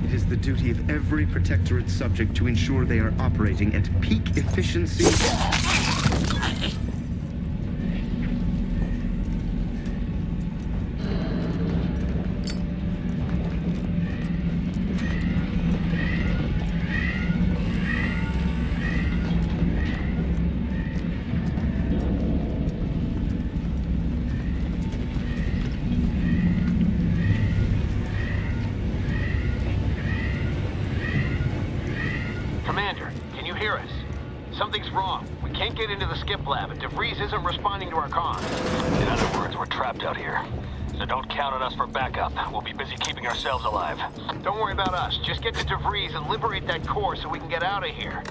It is the duty of every Protectorate subject to ensure they are operating at peak efficiency. Commander, can you hear us? Something's wrong. We can't get into the skip lab, and DeVries isn't responding to our comms. In other words, we're trapped out here. So don't count on us for backup. We'll be busy keeping ourselves alive. Don't worry about us. Just get to DeVries and liberate that core so we can get out of here.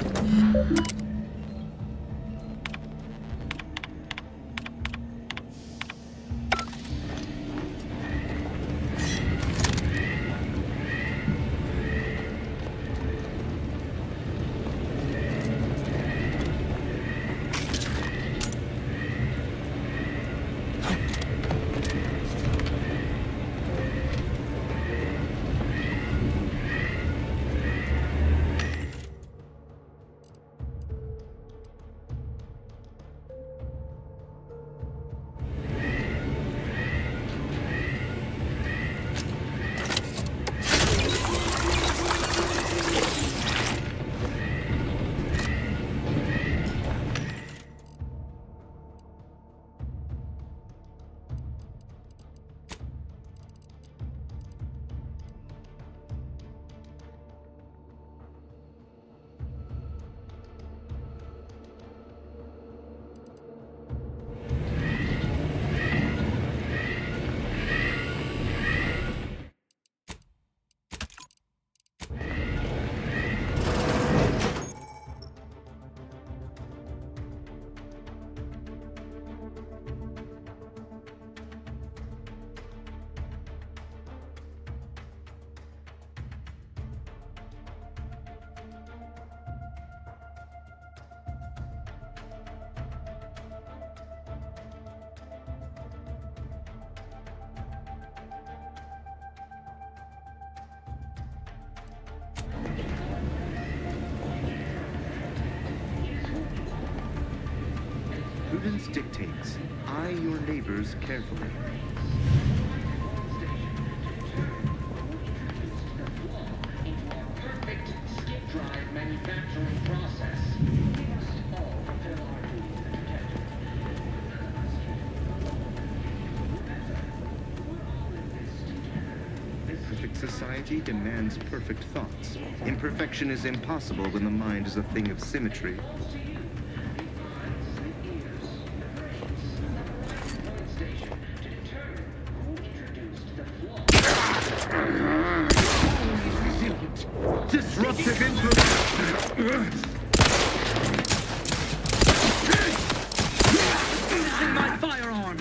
Prudence dictates, eye your neighbors carefully. Perfect skip drive manufacturing process. We must all fulfill our duty as protectors. Perfect society demands perfect thoughts. Imperfection is impossible when the mind is a thing of symmetry. Disruptive influence! Using my firearm!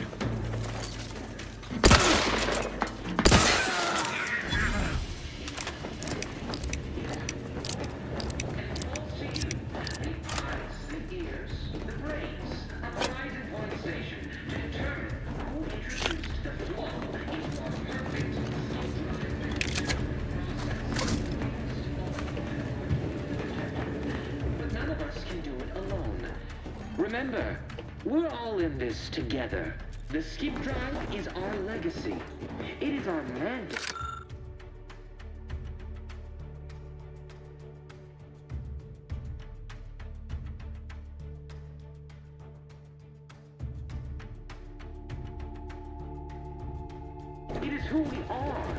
We're all in this together. The skip drive is our legacy. It is our mandate. It is who we are.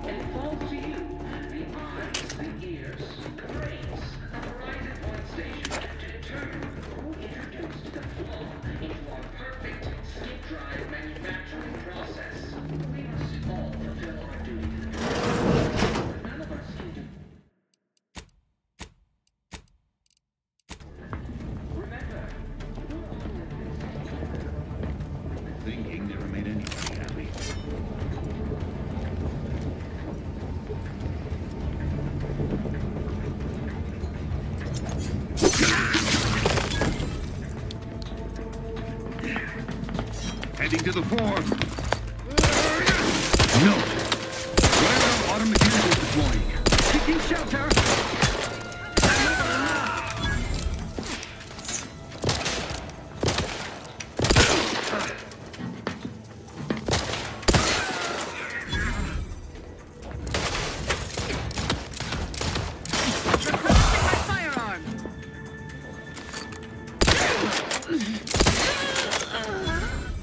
And it falls to you. The eyes, the ears, the brains, a Horizon Point station to determine who introduced the flaw into our perfect skip drive manufacturing process. We must all fulfill our duty to the community. None of us can do. Remember, Thinking never made anybody happy. Heading to the fore. No. Where are auto materials deploying? Taking shelter.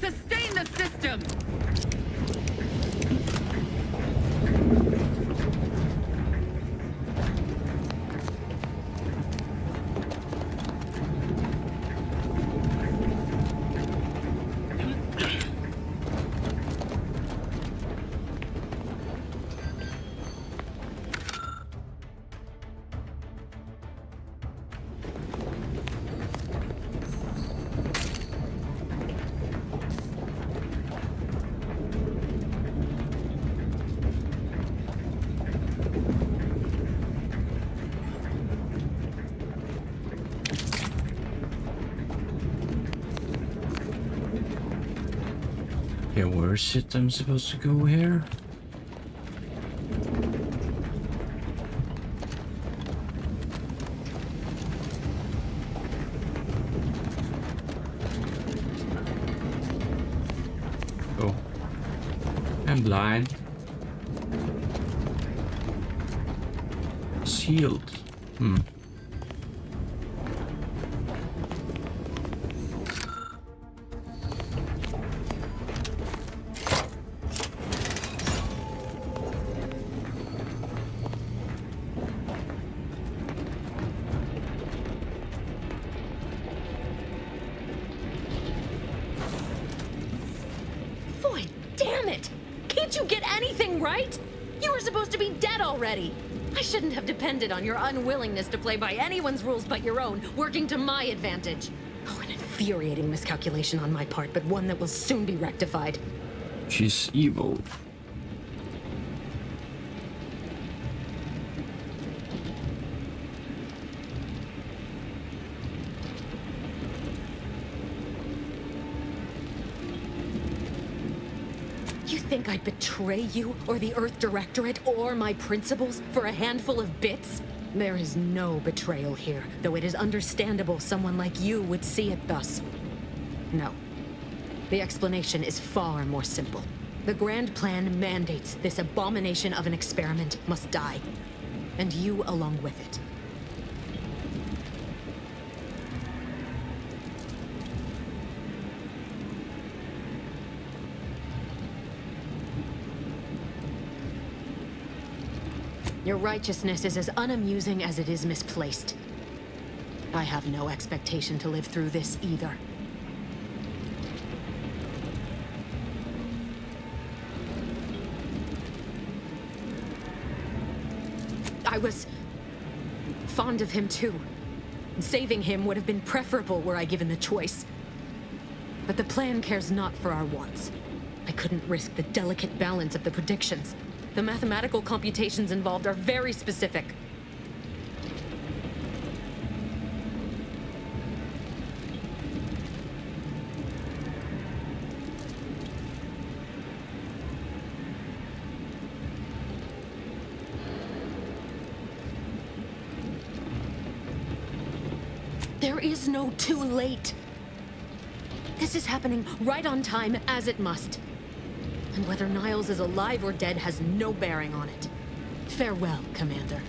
Sustain the system! Yeah, where is it I'm supposed to go here? Oh. I'm blind. Sealed. Boy, damn it! Can't you get anything right? You were supposed to be dead already. I shouldn't have depended on your unwillingness to play by anyone's rules but your own, working to my advantage. Oh, an infuriating miscalculation on my part, but one that will soon be rectified. She's evil. You think I'd betray you, or the Earth Directorate, or my principles for a handful of bits? There is no betrayal here, though it is understandable someone like you would see it thus. No. The explanation is far more simple. The Grand Plan mandates this abomination of an experiment must die, and you along with it. Your righteousness is as unamusing as it is misplaced. I have no expectation to live through this either. I was fond of him too. Saving him would have been preferable were I given the choice. But the plan cares not for our wants. I couldn't risk the delicate balance of the predictions. The mathematical computations involved are very specific. There is no too late. This is happening right on time, as it must. And whether Niles is alive or dead has no bearing on it. Farewell, Commander.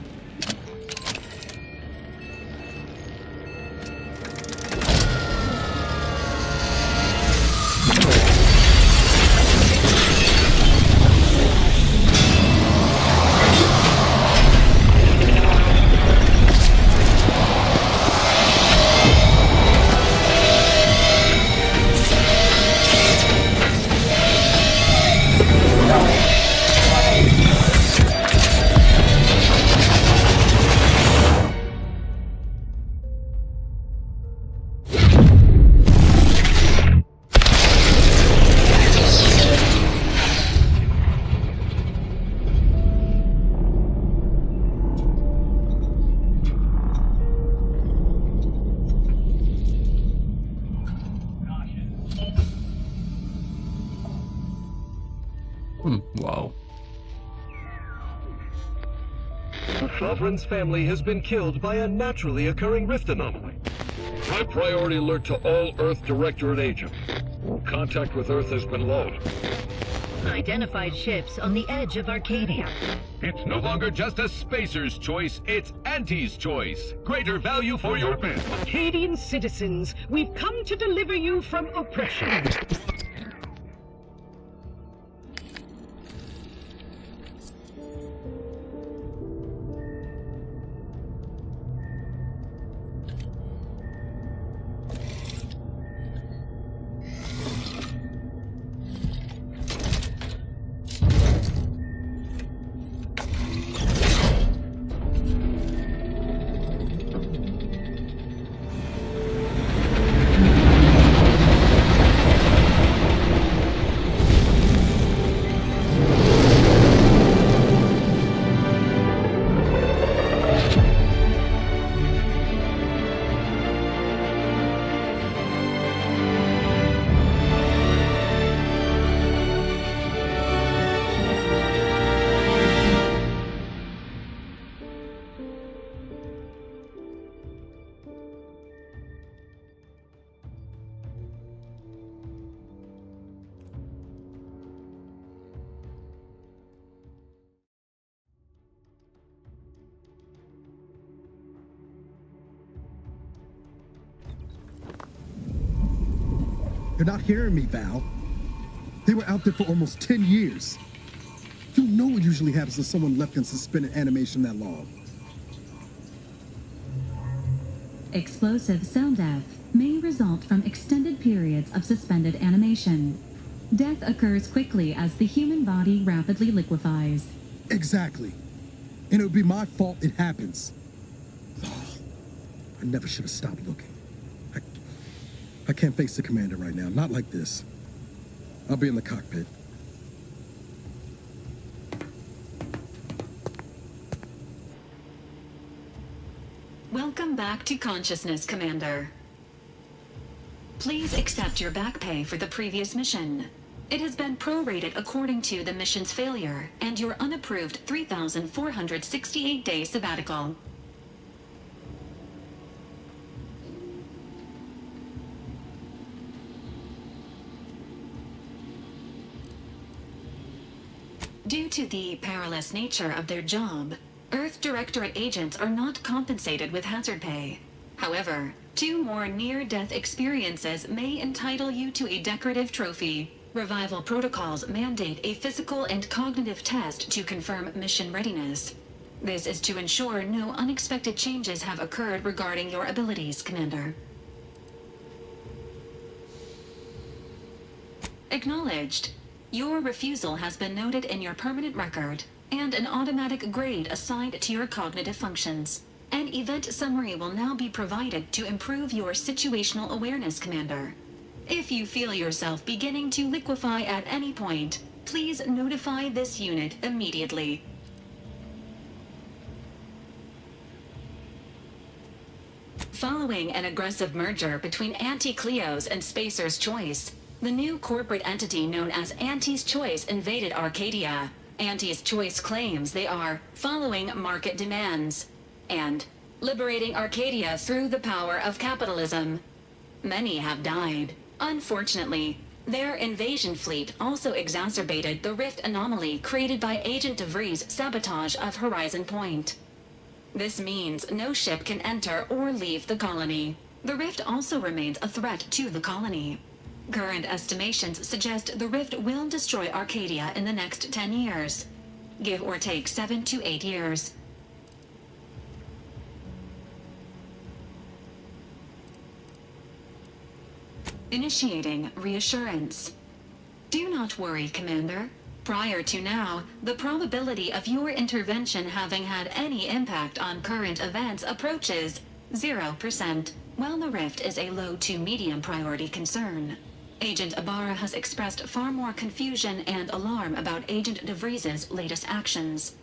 Wow. The Sovereign's family has been killed by a naturally occurring rift anomaly. High priority alert to all Earth Directorate agents. Contact with Earth has been low. Identified ships on the edge of Arcadia. It's no longer just a spacer's choice, it's Auntie's choice. Greater value for your men. Arcadian citizens, we've come to deliver you from oppression. You're not hearing me, Val. They were out there for almost 10 years. You know what usually happens when someone left in suspended animation that long. Explosive cell death may result from extended periods of suspended animation. Death occurs quickly as the human body rapidly liquefies. Exactly. And it would be my fault it happens. Oh, I never should have stopped looking. I can't face the commander right now, not like this. I'll be in the cockpit. Welcome back to consciousness, Commander. Please accept your back pay for the previous mission. It has been prorated according to the mission's failure and your unapproved 3,468-day sabbatical. Due to the perilous nature of their job, Earth Directorate agents are not compensated with hazard pay. However, 2 more near-death experiences may entitle you to a decorative trophy. Revival protocols mandate a physical and cognitive test to confirm mission readiness. This is to ensure no unexpected changes have occurred regarding your abilities, Commander. Acknowledged. Your refusal has been noted in your permanent record, and an automatic grade assigned to your cognitive functions. An event summary will now be provided to improve your situational awareness, Commander. If you feel yourself beginning to liquefy at any point, please notify this unit immediately. Following an aggressive merger between Anti-Cleo's and Spacer's Choice, the new corporate entity known as Auntie's Choice invaded Arcadia. Auntie's Choice claims they are following market demands and liberating Arcadia through the power of capitalism. Many have died. Unfortunately, their invasion fleet also exacerbated the rift anomaly created by Agent DeVries' sabotage of Horizon Point. This means no ship can enter or leave the colony. The rift also remains a threat to the colony. Current estimations suggest the rift will destroy Arcadia in the next 10 years, give or take 7 to 8 years. Initiating reassurance. Do not worry, Commander. Prior to now, the probability of your intervention having had any impact on current events approaches 0%, while the rift is a low to medium priority concern. Agent Ibarra has expressed far more confusion and alarm about Agent DeVries' latest actions.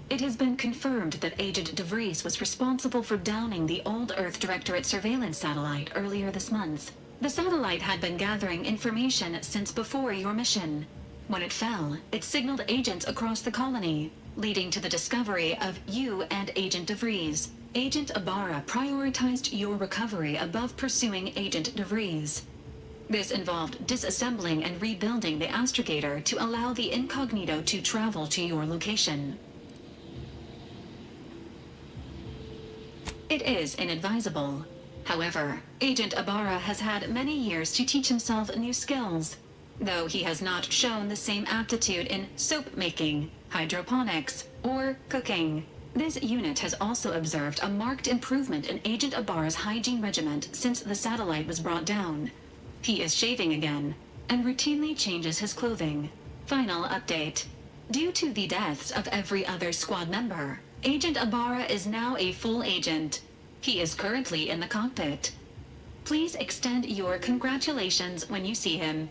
It has been confirmed that Agent DeVries was responsible for downing the old Earth Directorate surveillance satellite earlier this month. The satellite had been gathering information since before your mission. When it fell, it signaled agents across the colony, leading to the discovery of you and Agent DeVries. Agent Ibarra prioritized your recovery above pursuing Agent DeVries. This involved disassembling and rebuilding the astrogator to allow the incognito to travel to your location. It is inadvisable. However, Agent Ibarra has had many years to teach himself new skills, though he has not shown the same aptitude in soap making, hydroponics, or cooking. This unit has also observed a marked improvement in Agent Ibarra's hygiene regimen since the satellite was brought down. He is shaving again, and routinely changes his clothing. Final update. Due to the deaths of every other squad member, Agent Ibarra is now a full agent. He is currently in the cockpit. Please extend your congratulations when you see him.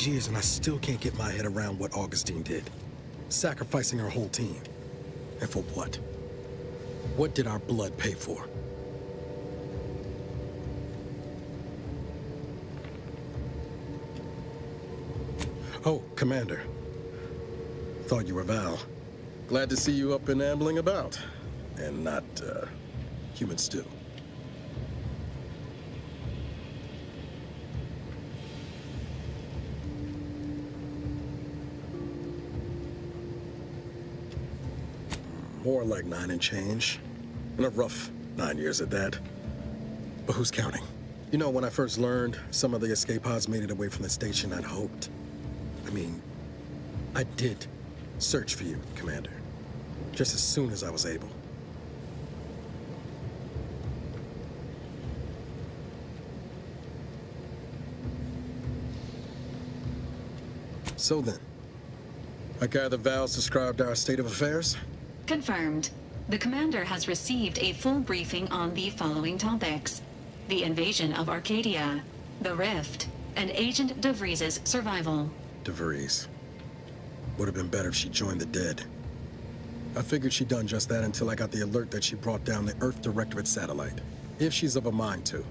these years and I still can't get my head around what Augustine did. Sacrificing our whole team. And for what? What did our blood pay for? Oh, Commander. Thought you were Val. Glad to see you up and ambling about. And not, human stew. More like 9 and change. And a rough 9 years at that. But who's counting? You know, when I first learned some of the escape pods made it away from the station, I'd hoped. I did search for you, Commander. Just as soon as I was able. So then, I gather Val's described our state of affairs? Confirmed. The commander has received a full briefing on the following topics: the invasion of Arcadia, the Rift, and Agent DeVries' survival. DeVries. Would have been better if she joined the dead. I figured she'd done just that until I got the alert that she brought down the Earth Directorate satellite. If she's of a mind to,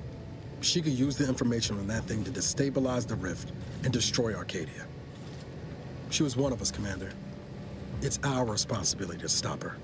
she could use the information on that thing to destabilize the Rift and destroy Arcadia. She was one of us, Commander. It's our responsibility to stop her.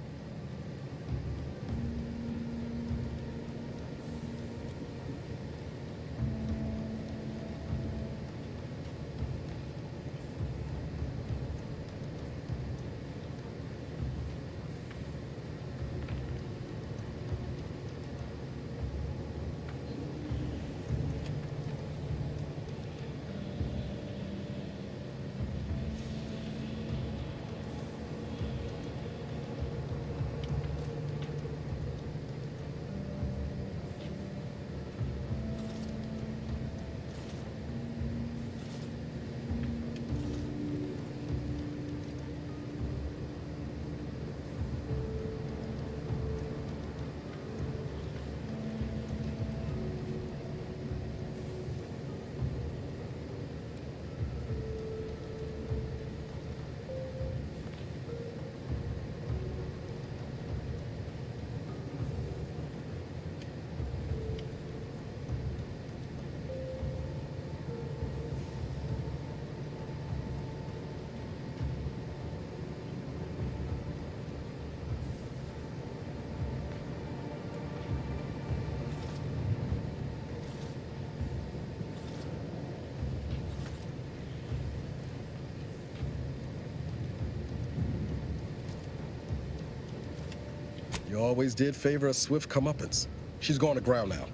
You always did favor a swift comeuppance. She's going to ground now.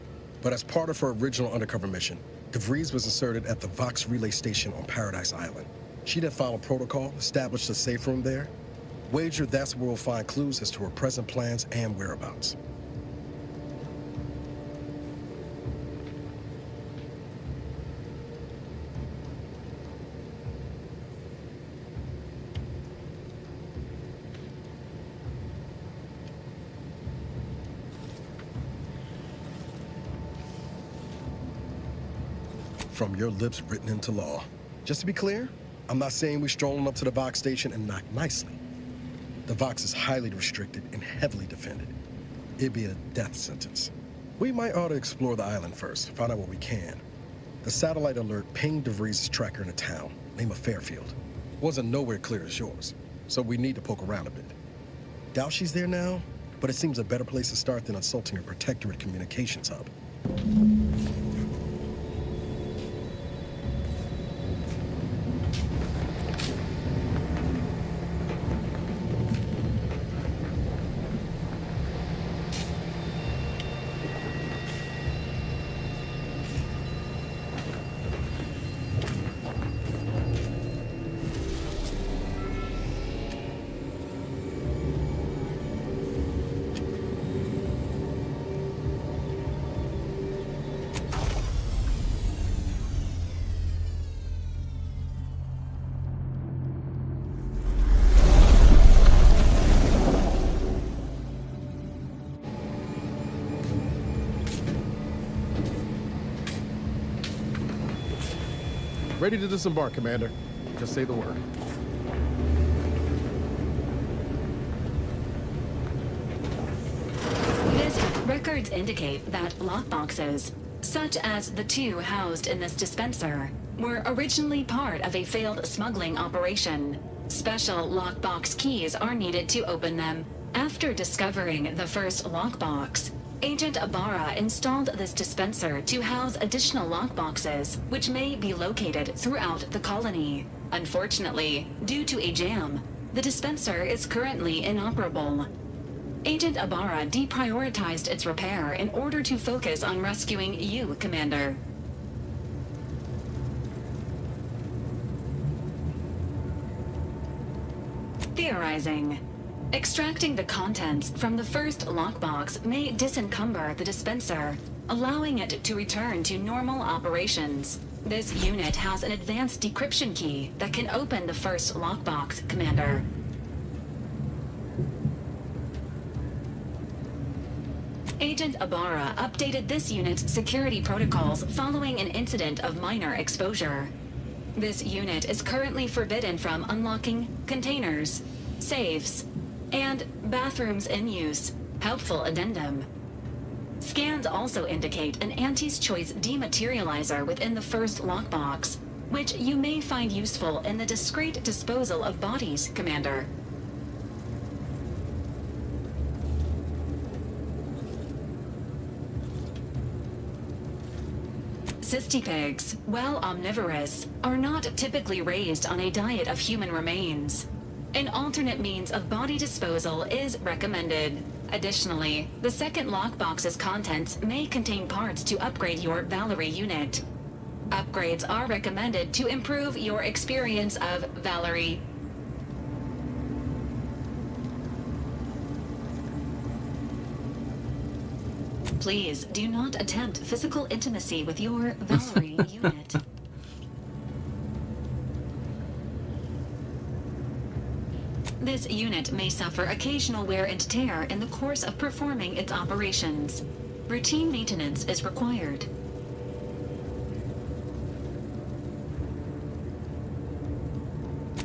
But as part of her original undercover mission, DeVries was inserted at the Vox relay station on Paradise Island. She'd have followed protocol, established a safe room there. Wager that's where we'll find clues as to her present plans and whereabouts. From your lips written into law. Just to be clear, I'm not saying we're strolling up to the Vox station and knock nicely. The Vox is highly restricted and heavily defended. It'd be a death sentence. We might ought to explore the island first, find out what we can. The satellite alert pinged DeVries' tracker in a town, name of Fairfield. Wasn't nowhere clear as yours, so we need to poke around a bit. Doubt she's there now, but it seems a better place to start than assaulting a Protectorate communications hub. Ready to disembark, Commander. Just say the word. Records indicate that lockboxes, such as the two housed in this dispenser, were originally part of a failed smuggling operation. Special lockbox keys are needed to open them. After discovering the first lockbox, Agent Ibarra installed this dispenser to house additional lockboxes, which may be located throughout the colony. Unfortunately, due to a jam, the dispenser is currently inoperable. Agent Ibarra deprioritized its repair in order to focus on rescuing you, Commander. Theorizing. Extracting the contents from the first lockbox may disencumber the dispenser, allowing it to return to normal operations. This unit has an advanced decryption key that can open the first lockbox, Commander. Agent Ibarra updated this unit's security protocols following an incident of minor exposure. This unit is currently forbidden from unlocking containers, safes, and bathrooms in use. Helpful addendum. Scans also indicate an Anti's Choice dematerializer within the first lockbox, which you may find useful in the discreet disposal of bodies, Commander. Cystipigs, while omnivorous, are not typically raised on a diet of human remains. An alternate means of body disposal is recommended. Additionally, the second lockbox's contents may contain parts to upgrade your Valerie unit. Upgrades are recommended to improve your experience of Valerie. Please do not attempt physical intimacy with your Valerie unit. This unit may suffer occasional wear and tear in the course of performing its operations. Routine maintenance is required.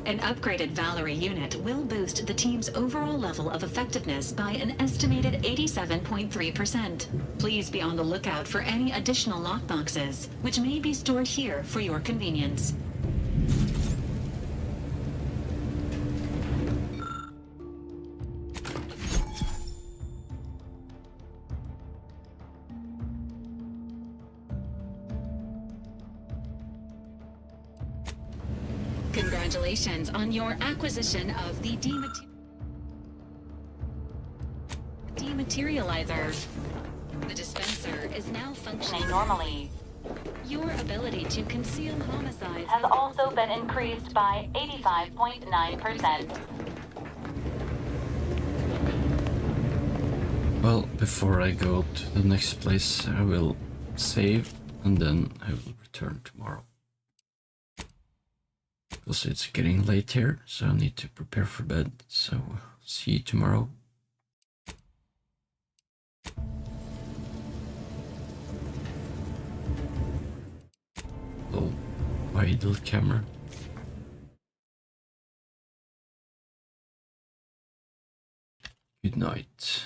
An upgraded Valerie unit will boost the team's overall level of effectiveness by an estimated 87.3%. Please be on the lookout for any additional lockboxes, which may be stored here for your convenience. Congratulations on your acquisition of the dematerializer. The dispenser is now functioning normally. Your ability to conceal homicides has also been increased by 85.9%. Well, before I go to the next place, I will save and then I will return tomorrow. Because it's getting late here, so I need to prepare for bed. So, see you tomorrow. Oh, idle camera. Good night.